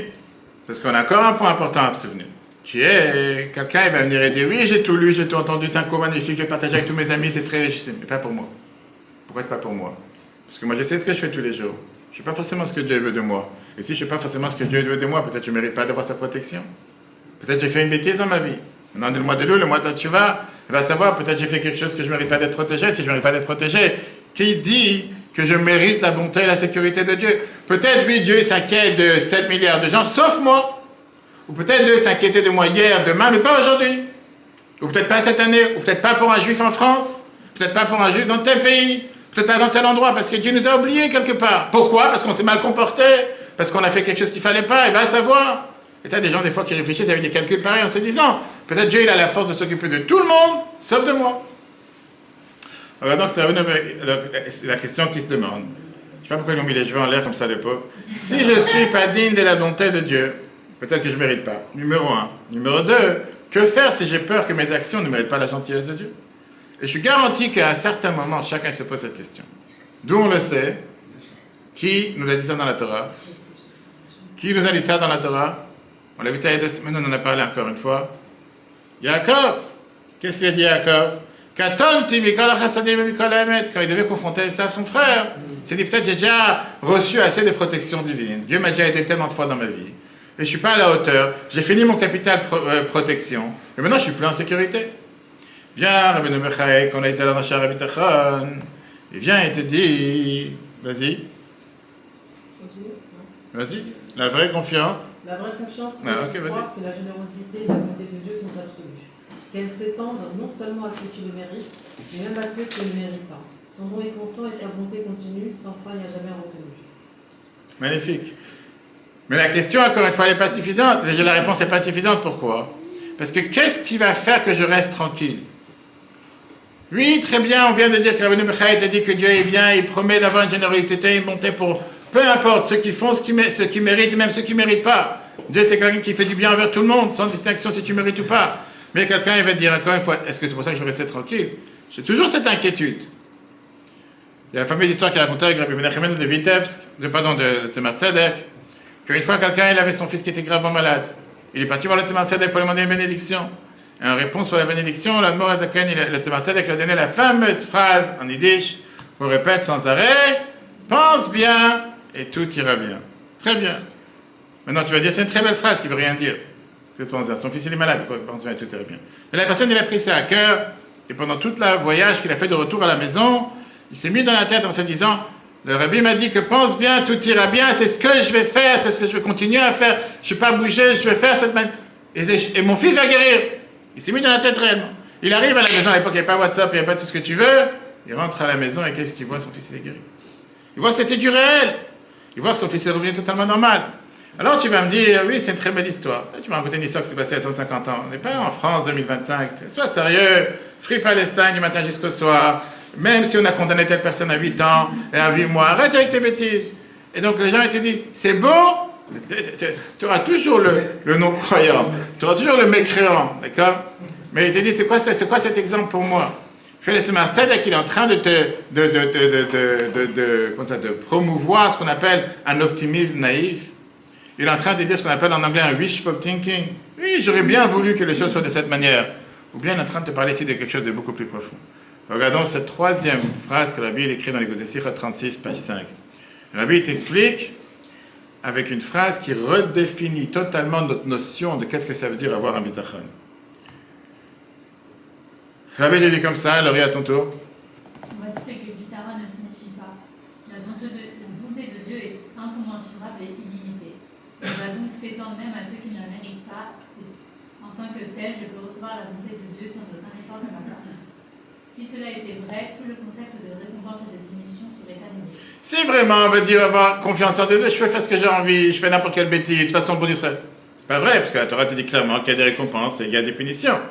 Parce qu'on a encore un point important à se souvenir. Qui est, quelqu'un va venir et dire, oui, j'ai tout lu, j'ai tout entendu, c'est un cours magnifique, j'ai partagé avec tous mes amis, c'est très richissime. Mais pas pour moi. Pourquoi c'est pas pour moi? Parce que moi, je sais ce que je fais tous les jours. Je ne sais pas forcément ce que Dieu veut de moi. Et si je ne sais pas forcément ce que Dieu veut de moi, peut-être je ne mérite pas d'avoir sa protection. Peut-être j'ai fait une bêtise dans ma vie. Maintenant, le mois de Lou, le mois de la Tchouva, il va savoir, peut-être j'ai fait quelque chose que je ne mérite pas d'être protégé. Si je ne mérite pas d'être protégé, qui dit que je mérite la bonté et la sécurité de Dieu? Peut-être, oui, Dieu s'inquiète de 7 milliards de gens, sauf moi. Ou peut-être Dieu s'inquiétait de moi hier, demain, mais pas aujourd'hui. Ou peut-être pas cette année, ou peut-être pas pour un juif en France, peut-être pas pour un juif dans tel pays, peut-être pas dans tel endroit, parce que Dieu nous a oubliés quelque part. Pourquoi? Parce qu'on s'est mal comporté, parce qu'on a fait quelque chose qu'il ne fallait pas, il va savoir. Et tu as des gens des fois qui réfléchissent avec des calculs pareils en se disant, peut-être Dieu il a la force de s'occuper de tout le monde, sauf de moi. Alors donc c'est la question qui se demande. Je ne sais pas pourquoi ils ont mis les cheveux en l'air comme ça, les pauvres. Si je ne suis pas digne de la bonté de Dieu, peut-être que je ne mérite pas. Numéro 1. Numéro 2, que faire si j'ai peur que mes actions ne méritent pas la gentillesse de Dieu? Et je suis garanti qu'à un certain moment, chacun se pose cette question. D'où on le sait? Qui nous a dit ça dans la Torah? Qui nous a dit ça dans la Torah? On l'a vu ça il y a 2 semaines, on en a parlé encore une fois. Yaakov. Qu'est-ce qu'il a dit Yaakov? Quand il devait confronter Esav, son frère, il s'est dit peut-être j'ai déjà reçu assez de protection divine. Dieu m'a déjà aidé tellement de fois dans ma vie. Et je ne suis pas à la hauteur. J'ai fini mon capital protection. Et maintenant je ne suis plus en sécurité. Viens, Rabbi Mechaï, qu'on a été là dans Shara Bitachon. Il vient et te dit, vas-y. Vas-y. La vraie confiance. La vraie confiance, c'est croire que la générosité et la bonté de Dieu sont absolues. Qu'elles s'étendent non seulement à ceux qui le méritent, mais même à ceux qui ne le méritent pas. Son don est constant et sa bonté continue, sans fin et à jamais retenue. Magnifique. Mais la question, encore une fois, elle n'est pas suffisante. Déjà, la réponse n'est pas suffisante. Pourquoi? Parce que qu'est-ce qui va faire que je reste tranquille? Oui, très bien, on vient de dire que Rabbi Mechaï a dit que Dieu il vient, il promet d'avoir une générosité, une bonté pour peu importe ceux qui font ce qui méritent et même ceux qui ne méritent pas. Dieu c'est quelqu'un qui fait du bien envers tout le monde, sans distinction si tu mérites ou pas. Mais quelqu'un il va dire encore une fois, est-ce que c'est pour ça que je vais rester tranquille? J'ai toujours cette inquiétude. Il y a la fameuse histoire qui est racontée avec Rabbi Menachem de Vitebsk, de Tzemar Tzedek, qu'une fois quelqu'un il avait son fils qui était gravement malade. Il est parti voir le Tzemar Tzedek pour lui demander une bénédiction. Et en réponse pour la bénédiction, l'Admor Azaken, le Tzemar Tzedek lui a donné la fameuse phrase en yiddish, qu'on répète sans arrêt, pense bien et tout ira bien. Très bien. Maintenant tu vas dire, c'est une très belle phrase qui ne veut rien dire. Qu'est-ce que tu penses bien? Son fils, il est malade, quoi, il pense bien, tout irait bien. Mais la personne, il a pris ça à cœur, et pendant tout le voyage qu'il a fait de retour à la maison, il s'est mis dans la tête en se disant, le rabbi m'a dit que pense bien, tout ira bien, c'est ce que je vais faire, c'est ce que je vais continuer à faire, je ne vais pas bouger, je vais faire cette manière. Et mon fils va guérir. Il s'est mis dans la tête réellement. Il arrive à la maison, à l'époque, il n'y avait pas WhatsApp, il n'y avait pas tout ce que tu veux. Il rentre à la maison et qu'est-ce qu'il voit? Son fils est guéri. Il voit que c'était du réel. Il voit que son fils est revenu totalement normal. Alors tu vas me dire, oui, c'est une très belle histoire. Tu m'as raconté une histoire qui s'est passée à 150 ans. On n'est pas en France 2025. Sois sérieux. Free Palestine du matin jusqu'au soir. Même si on a condamné telle personne à 8 ans et à 8 mois. Arrête avec tes bêtises. Et donc les gens te disent, c'est beau. Tu auras toujours le non-croyant. Tu auras toujours le mécréant. D'accord? Mais il te dit, c'est quoi cet exemple pour moi? Félix Tzedek, il est en train de promouvoir ce qu'on appelle un optimisme naïf. Il est en train de dire ce qu'on appelle en anglais un wishful thinking. Oui, j'aurais bien voulu que les choses soient de cette manière. Ou bien il est en train de te parler ici de quelque chose de beaucoup plus profond. Regardons cette troisième phrase que la Bible écrit dans les Sicha 36, page 5. La Bible t'explique avec une phrase qui redéfinit totalement notre notion de qu'est-ce que ça veut dire avoir un bitachon. La Bible dit comme ça, Laurie, à ton tour. Voici ce que bitachon ne signifie pas. La bonté de Dieu est incommensurable et illimitée. Elle va donc s'étendre même à ceux qui ne la méritent pas. En tant que tel, je peux recevoir la bonté de Dieu sans aucun effort de ma part. Si cela était vrai, tout le concept de récompense et de punition serait annulé. Si vraiment on veut dire avoir confiance en Dieu, je fais faire ce que j'ai envie, je fais n'importe quelle bêtise, de toute façon le bon Dieu serait. C'est pas vrai, parce que la Torah te dit clairement qu'il y a des récompenses et il y a des punitions.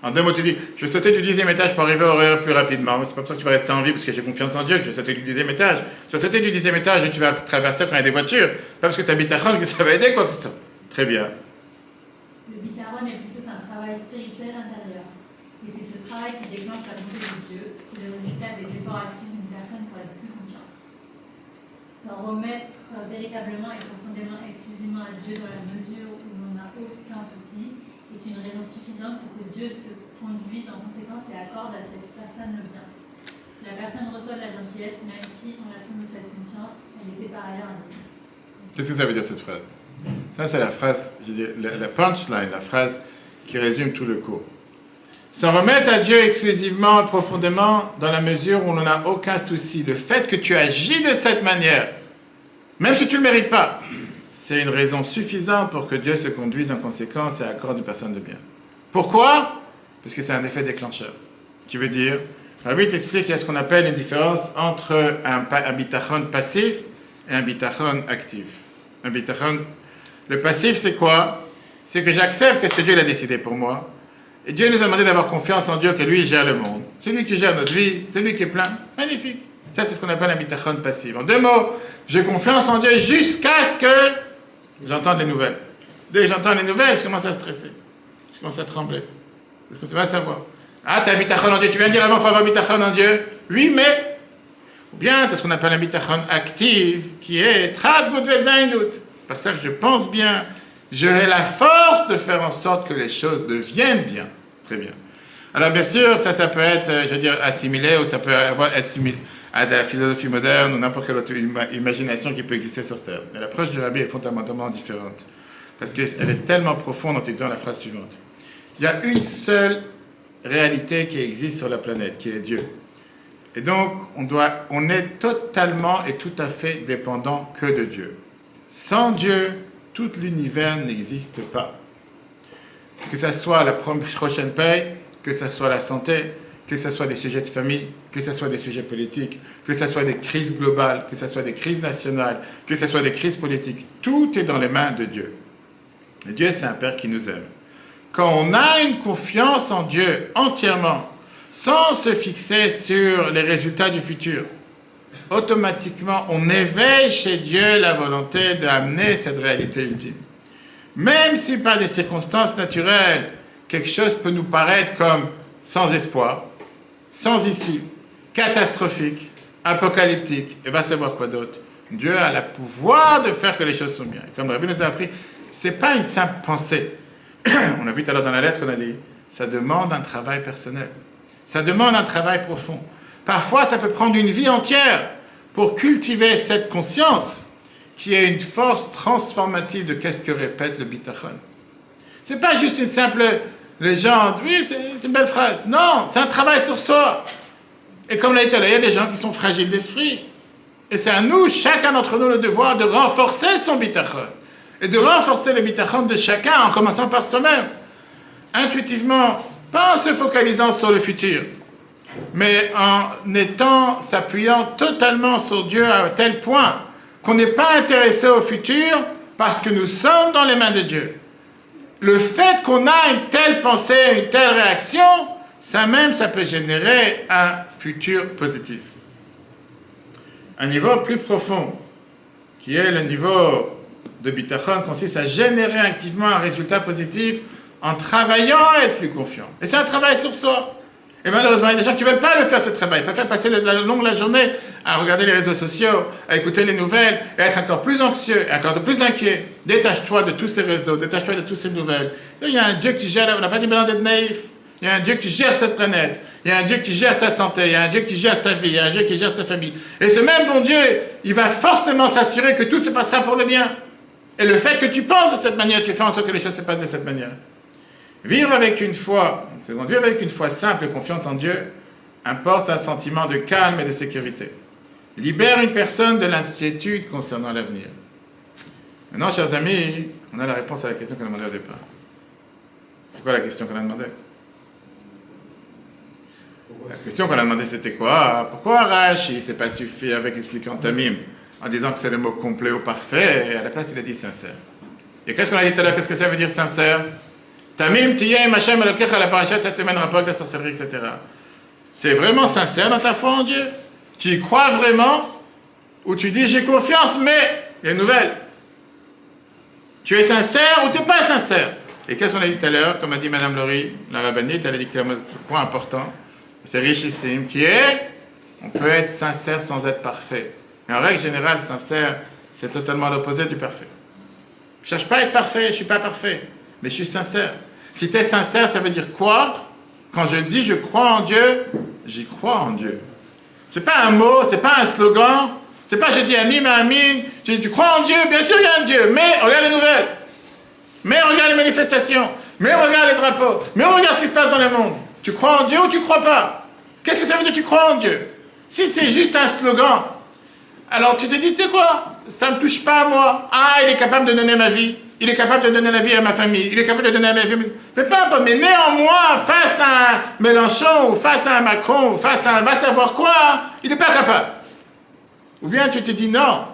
En 2 mots, tu dis, je vais sauter du 10e étage pour arriver au horaire plus rapidement. C'est pas pour ça que tu vas rester en vie, parce que j'ai confiance en Dieu, que je vais sauter du 10e étage. Tu vas sauter du 10e étage et tu vas traverser quand il y a des voitures. Pas parce que tu habites à Ron que ça va aider, quoi que ce soit. Très bien. Le bitachon est plutôt un travail spirituel intérieur. Et c'est ce travail qui déclenche la bonté de Dieu. C'est le résultat des efforts actifs d'une personne pour être plus confiante. S'en remettre véritablement et profondément exclusivement à Dieu dans la mesure où l'on n'a aucun souci est une raison suffisante pour que Dieu se conduise en conséquence et accorde à cette personne le bien. La personne reçoit de la gentillesse, même si, en l'absence de cette confiance, elle était par ailleurs indigne. Qu'est-ce que ça veut dire cette phrase? Ça, c'est la phrase, je dis, la punchline, la phrase qui résume tout le cours. S'en remettre à Dieu exclusivement et profondément dans la mesure où on n'en a aucun souci. Le fait que tu agis de cette manière, même si tu ne le mérites pas, c'est une raison suffisante pour que Dieu se conduise en conséquence et accorde une personne de bien. Pourquoi? Parce que c'est un effet déclencheur. Qui veut dire, Rabbi t'explique qu'il y a ce qu'on appelle une différence entre un bitachon passif et un bitachon actif. Un bitachon, le passif c'est quoi? C'est que j'accepte ce que Dieu a décidé pour moi. Et Dieu nous a demandé d'avoir confiance en Dieu, que lui gère le monde. C'est lui qui gère notre vie, c'est lui qui est plein. Magnifique. Ça c'est ce qu'on appelle un bitachon passif. En 2 mots, j'ai confiance en Dieu jusqu'à ce que j'entends les nouvelles. Dès que j'entends les nouvelles, je commence à stresser. Je commence à trembler. Je commence à savoir. Ah, tu as un bitachon en Dieu. Tu viens de dire avant qu'il faut avoir un bitachon en Dieu. Oui, mais. Ou bien, tu as ce qu'on appelle un bitachon actif, qui est trad gut vetzaingut. Par ça que je pense bien. J'aurai la force de faire en sorte que les choses deviennent bien. Très bien. Alors, bien sûr, ça peut être, je veux dire, assimilé, ou ça peut être similaire à de la philosophie moderne ou n'importe quelle autre imagination qui peut exister sur Terre. Mais l'approche du Rabbi est fondamentalement différente. Parce qu'elle est tellement profonde en te disant la phrase suivante. Il y a une seule réalité qui existe sur la planète, qui est Dieu. Et donc, on est totalement et tout à fait dépendant que de Dieu. Sans Dieu, tout l'univers n'existe pas. Que ce soit la prochaine paye, que ce soit la santé, que ce soit des sujets de famille, que ce soit des sujets politiques, que ce soit des crises globales, que ce soit des crises nationales, que ce soit des crises politiques, tout est dans les mains de Dieu. Et Dieu, c'est un Père qui nous aime. Quand on a une confiance en Dieu entièrement, sans se fixer sur les résultats du futur, automatiquement, on éveille chez Dieu la volonté d'amener cette réalité ultime. Même si par des circonstances naturelles, quelque chose peut nous paraître comme sans espoir, sans issue, catastrophique, apocalyptique, et va savoir quoi d'autre. Dieu a le pouvoir de faire que les choses sont bien. Et comme Rabbi nous a appris, c'est pas une simple pensée. On a vu tout à l'heure dans la lettre qu'on a dit, ça demande un travail personnel. Ça demande un travail profond. Parfois, ça peut prendre une vie entière pour cultiver cette conscience qui est une force transformative de qu'est-ce que répète le bitachon. C'est pas juste une simple légende. Oui, c'est une belle phrase. Non, c'est un travail sur soi. Et comme l'a dit, il y a des gens qui sont fragiles d'esprit. Et c'est à nous, chacun d'entre nous, le devoir de renforcer son bitachon. Et de renforcer le bitachon de chacun en commençant par soi-même. Intuitivement, pas en se focalisant sur le futur, mais s'appuyant totalement sur Dieu à tel point qu'on n'est pas intéressé au futur parce que nous sommes dans les mains de Dieu. Le fait qu'on a une telle pensée, une telle réaction, ça peut générer un futur positif. Un niveau plus profond, qui est le niveau de bitachon, consiste à générer activement un résultat positif en travaillant à être plus confiant. Et c'est un travail sur soi. Et malheureusement, il y a des gens qui ne veulent pas le faire, ce travail. Ils préfèrent passer la journée à regarder les réseaux sociaux, à écouter les nouvelles, et à être encore plus anxieux, et encore plus inquiet. Détache-toi de tous ces réseaux, détache-toi de toutes ces nouvelles. Il y a un Dieu qui gère, on n'a pas dit besoin d'être naïf. Il y a un Dieu qui gère cette planète. Il y a un Dieu qui gère ta santé. Il y a un Dieu qui gère ta vie. Il y a un Dieu qui gère ta famille. Et ce même bon Dieu, il va forcément s'assurer que tout se passera pour le bien. Et le fait que tu penses de cette manière, tu fais en sorte que les choses se passent de cette manière. Vivre avec une foi simple et confiante en Dieu apporte un sentiment de calme et de sécurité. Libère une personne de l'inquiétude concernant l'avenir. Maintenant, chers amis, on a la réponse à la question qu'on a demandée au départ. C'est quoi la question qu'on a demandée? La question qu'on a demandé, c'était quoi? Pourquoi Rashi, c'est pas suffi avec expliquant Tamim, en disant que c'est le mot complet ou parfait, et à la place, il a dit sincère. Et qu'est-ce qu'on a dit tout à l'heure? Qu'est-ce que ça veut dire sincère? Tamim, tiyeh, Machem, Elokecha, la parachat, cette semaine, rapport avec la sorcellerie, etc. Tu es vraiment sincère dans ta foi en Dieu? Tu y crois vraiment? Ou tu dis, j'ai confiance, mais il y a une nouvelle. Tu es sincère ou tu n'es pas sincère? Et qu'est-ce qu'on a dit tout à l'heure? Comme a dit Madame Laurie, la rabbinite, elle a dit qu'il y a un point important. C'est richissime, qui est, on peut être sincère sans être parfait. Mais en règle générale, sincère, c'est totalement l'opposé du parfait. Je ne cherche pas à être parfait, je ne suis pas parfait, mais je suis sincère. Si tu es sincère, ça veut dire quoi? Quand je dis je crois en Dieu, j'y crois en Dieu. Ce n'est pas un mot, ce n'est pas un slogan, ce n'est pas je dis anim, amin, je dis tu crois en Dieu, bien sûr il y a un Dieu, mais regarde les nouvelles, mais regarde les manifestations, mais regarde les drapeaux, mais regarde ce qui se passe dans le monde. Tu crois en Dieu ou tu ne crois pas? Qu'est-ce que ça veut dire tu crois en Dieu? Si c'est juste un slogan, alors tu te dis, tu sais quoi? Ça ne me touche pas à moi. Ah, il est capable de donner ma vie. Il est capable de donner la vie à ma famille. Il est capable de donner à ma vie. Mais pas importe. Mais néanmoins, face à un Mélenchon, ou face à un Macron, ou face à un va savoir quoi, il n'est pas capable. Ou bien tu te dis, non,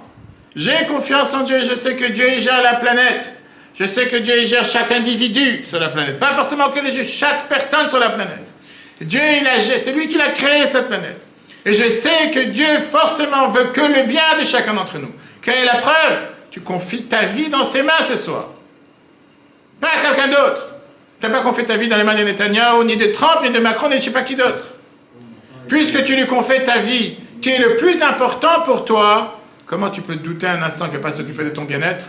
j'ai confiance en Dieu. Je sais que Dieu il gère la planète. Je sais que Dieu il gère chaque individu sur la planète. Pas forcément que les Juifs, chaque personne sur la planète. Dieu, c'est lui qui l'a créé cette planète. Et je sais que Dieu forcément veut que le bien de chacun d'entre nous. Quelle est la preuve? Tu confies ta vie dans ses mains ce soir. Pas à quelqu'un d'autre. Tu n'as pas confié ta vie dans les mains de Netanyahu, ni de Trump, ni de Macron, ni de je ne sais pas qui d'autre. Puisque tu lui confies ta vie, qui est le plus important pour toi, comment tu peux te douter un instant qu'il ne va pas s'occuper de ton bien-être?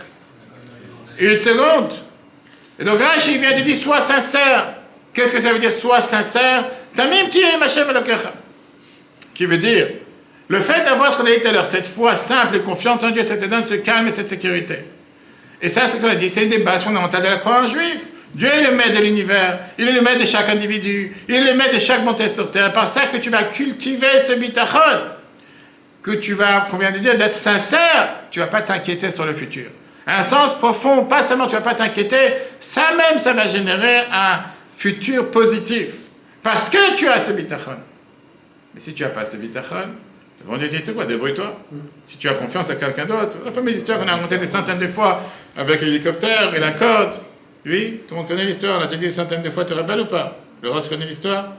Une seconde. Et donc Rashi vient te dire, sois sincère. Qu'est-ce que ça veut dire, sois sincère? Tamim tiyeh Machem Elokecha. Qui veut dire, le fait d'avoir ce qu'on a dit tout à l'heure, cette foi simple et confiante en Dieu, ça te donne ce calme et cette sécurité. Et ça, c'est ce qu'on a dit, c'est une des bases fondamentales de la croyance juive. Dieu est le maître de l'univers, il est le maître de chaque individu, il est le maître de chaque montée sur terre. Par ça que tu vas cultiver ce bitachon, que tu vas, qu'on vient de dire, d'être sincère, tu ne vas pas t'inquiéter sur le futur. À un sens profond, pas seulement tu ne vas pas t'inquiéter, ça même, ça va générer un futur positif. Parce que tu as ce bitachon. Mais si tu n'as pas ce bitachon, bon Dieu dit, tu sais quoi, débrouille-toi. Si tu as confiance à quelqu'un d'autre, la fameuse histoire qu'on a racontée des centaines de fois avec l'hélicoptère et la corde. Oui, tout le monde connaît l'histoire, on l'a dit des centaines de fois, tu te rappelles ou pas? Le reste connaît l'histoire?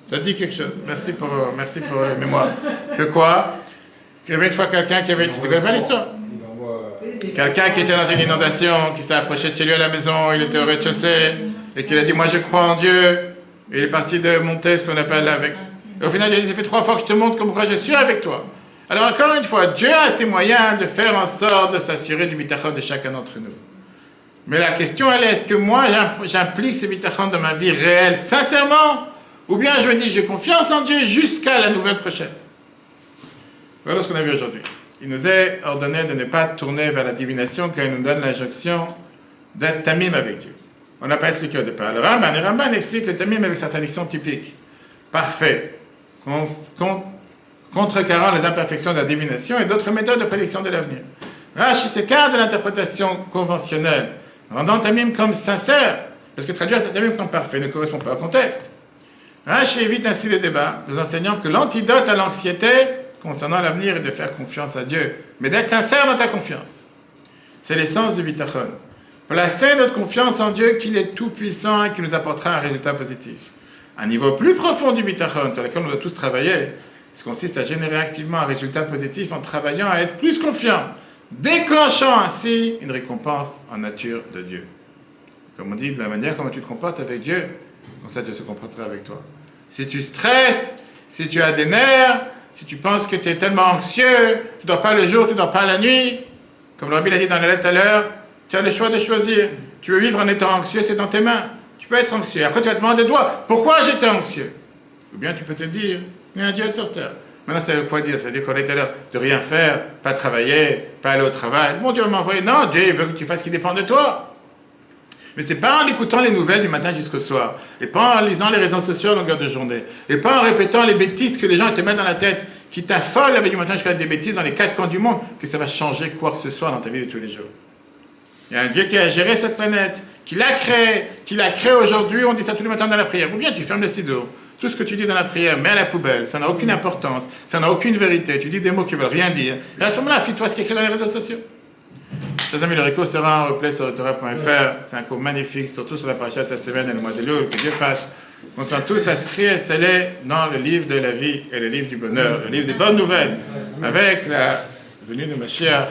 Ça dit quelque chose. Merci pour la mémoire. Que quoi? Il y avait une fois quelqu'un qui avait... Tu ne connais pas l'histoire? Quelqu'un qui était dans une inondation, qui s'est approché de chez lui à la maison, il était au rez-de-chaussée, et qu'il a dit, moi je crois en Dieu. Et il est parti de monter ce qu'on appelle avec... Et au final, il a dit, ça fait 3 fois que je te montre comme quoi je suis avec toi. Alors encore une fois, Dieu a ses moyens de faire en sorte de s'assurer du bitachon de chacun d'entre nous. Mais la question, elle est, est-ce que moi j'implique ce bitachon dans ma vie réelle, sincèrement? Ou bien je me dis, j'ai confiance en Dieu jusqu'à la nouvelle prochaine. Voilà ce qu'on a vu aujourd'hui. Il nous est ordonné de ne pas tourner vers la divination car il nous donne l'injonction d'être tamim avec Dieu. On n'a pas expliqué au départ. Le Ramban explique le tamim avec sa traduction typique. Parfait. Contrecarrant les imperfections de la divination et d'autres méthodes de prédiction de l'avenir. Rashi s'écarte de l'interprétation conventionnelle, rendant tamim comme sincère, parce que traduire tamim comme parfait ne correspond pas au contexte. Rashi évite ainsi le débat, nous enseignant que l'antidote à l'anxiété concernant l'avenir est de faire confiance à Dieu, mais d'être sincère dans ta confiance. C'est l'essence du bitachon. Placer notre confiance en Dieu, qu'il est tout-puissant et qui nous apportera un résultat positif. Un niveau plus profond du bitachon, sur lequel on doit tous travailler, ça consiste à générer activement un résultat positif en travaillant à être plus confiant, déclenchant ainsi une récompense en nature de Dieu. Comme on dit, de la manière comment tu te comportes avec Dieu, comme ça Dieu se comportera avec toi. Si tu stresses, si tu as des nerfs, si tu penses que tu es tellement anxieux, tu ne dors pas le jour, tu ne dors pas la nuit, comme le Rabbi l'a dit dans la lettre à l'heure, tu as le choix de choisir. Tu veux vivre en étant anxieux, c'est dans tes mains. Tu peux être anxieux. Après, tu vas te demander, toi, pourquoi j'étais anxieux? Ou bien tu peux te dire, il y a un Dieu sur terre. Maintenant, ça veut quoi dire? Ça veut dire qu'on est à l'heure de rien faire, pas travailler, pas aller au travail. Bon, Dieu va m'envoyer. Non, Dieu veut que tu fasses ce qui dépend de toi. Mais c'est pas en écoutant les nouvelles du matin jusqu'au soir, et pas en lisant les réseaux sociaux à longueur de journée, et pas en répétant les bêtises que les gens te mettent dans la tête, qui t'affolent avec du matin jusqu'à des bêtises dans les quatre coins du monde, que ça va changer quoi que ce soit dans ta vie de tous les jours. Il y a un Dieu qui a géré cette planète, qui l'a créé aujourd'hui, on dit ça tous les matins dans la prière. Ou bien tu fermes le siddur. Tout ce que tu dis dans la prière, mets à la poubelle, ça n'a aucune importance, ça n'a aucune vérité, tu dis des mots qui ne veulent rien dire. Et à ce moment-là, fie-toi ce qui est écrit dans les réseaux sociaux. Chers amis, le Rico sera en replay sur Torah.fr. C'est un cours magnifique, surtout sur la paracha de cette semaine et le mois de Elul. Que Dieu fasse qu'on soit tous inscrits et scellés dans le livre de la vie et le livre du bonheur, le livre des bonnes nouvelles, avec la venue de Mashiach.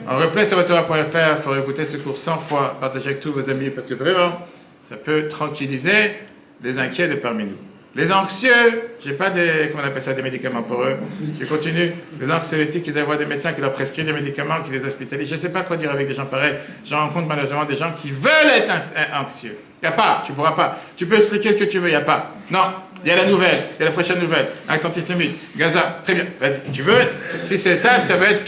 En replay sur Torah.fr, il faut écouter ce cours 100 fois, partager avec tous vos amis, parce que vraiment, ça peut tranquilliser les inquiets de parmi nous. Les anxieux, j'ai pas des, comment on appelle ça, des médicaments pour eux. Je continue. Les anxiolytiques, ils voient des médecins qui leur prescrivent des médicaments, qui les hospitalisent. Je ne sais pas quoi dire avec des gens pareils. J'en rencontre malheureusement des gens qui veulent être anxieux. Il n'y a pas, tu ne pourras pas. Tu peux expliquer ce que tu veux, il n'y a pas. Non, il y a la nouvelle, il y a la prochaine nouvelle. Acte antisémite, Gaza, très bien, vas-y. Tu veux, si c'est ça, ça va être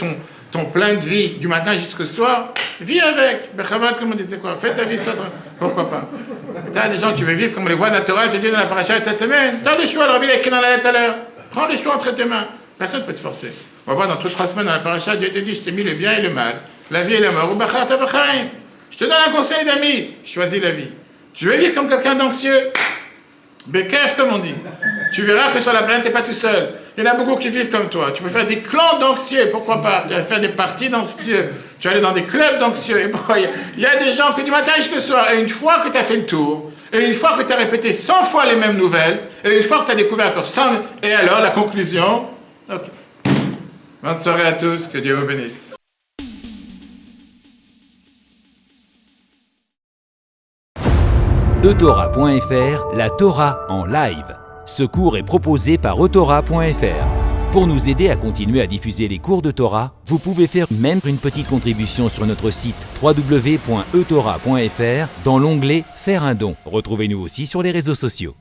ton plein de vie du matin jusqu'au soir. Vis avec. Bechavat, comme on dit, c'est quoi? Fais ta vie, pourquoi pas? Tu as des gens, tu veux vivre comme les voix de la Torah, je te dis dans la paracha de cette semaine. Tu as le choix, le Rabbi l'a écrit dans la lettre à l'heure. Prends le choix entre tes mains. Personne ne peut te forcer. On va voir dans toutes 3 semaines dans la paracha, Dieu te dit, je t'ai mis le bien et le mal, la vie et la mort. Je te donne un conseil d'ami, choisis la vie. Tu veux vivre comme quelqu'un d'anxieux? Bekef, comme on dit. Tu verras que sur la planète, tu n'es pas tout seul. Il y en a beaucoup qui vivent comme toi. Tu peux faire des clans d'anxieux, pourquoi pas? Tu vas faire des parties d'anxieux. Tu vas aller dans des clubs d'anxieux. Et bon, il y a des gens que du matin jusqu'au soir, et une fois que tu as fait le tour, et une fois que tu as répété 100 fois les mêmes nouvelles, et une fois que tu as découvert encore 100, et alors la conclusion? Ok. Bonne soirée à tous, que Dieu vous bénisse. Eutora.fr, la Torah en live. Ce cours est proposé par Eutora.fr. Pour nous aider à continuer à diffuser les cours de Torah, vous pouvez faire même une petite contribution sur notre site www.eutora.fr dans l'onglet « Faire un don ». Retrouvez-nous aussi sur les réseaux sociaux.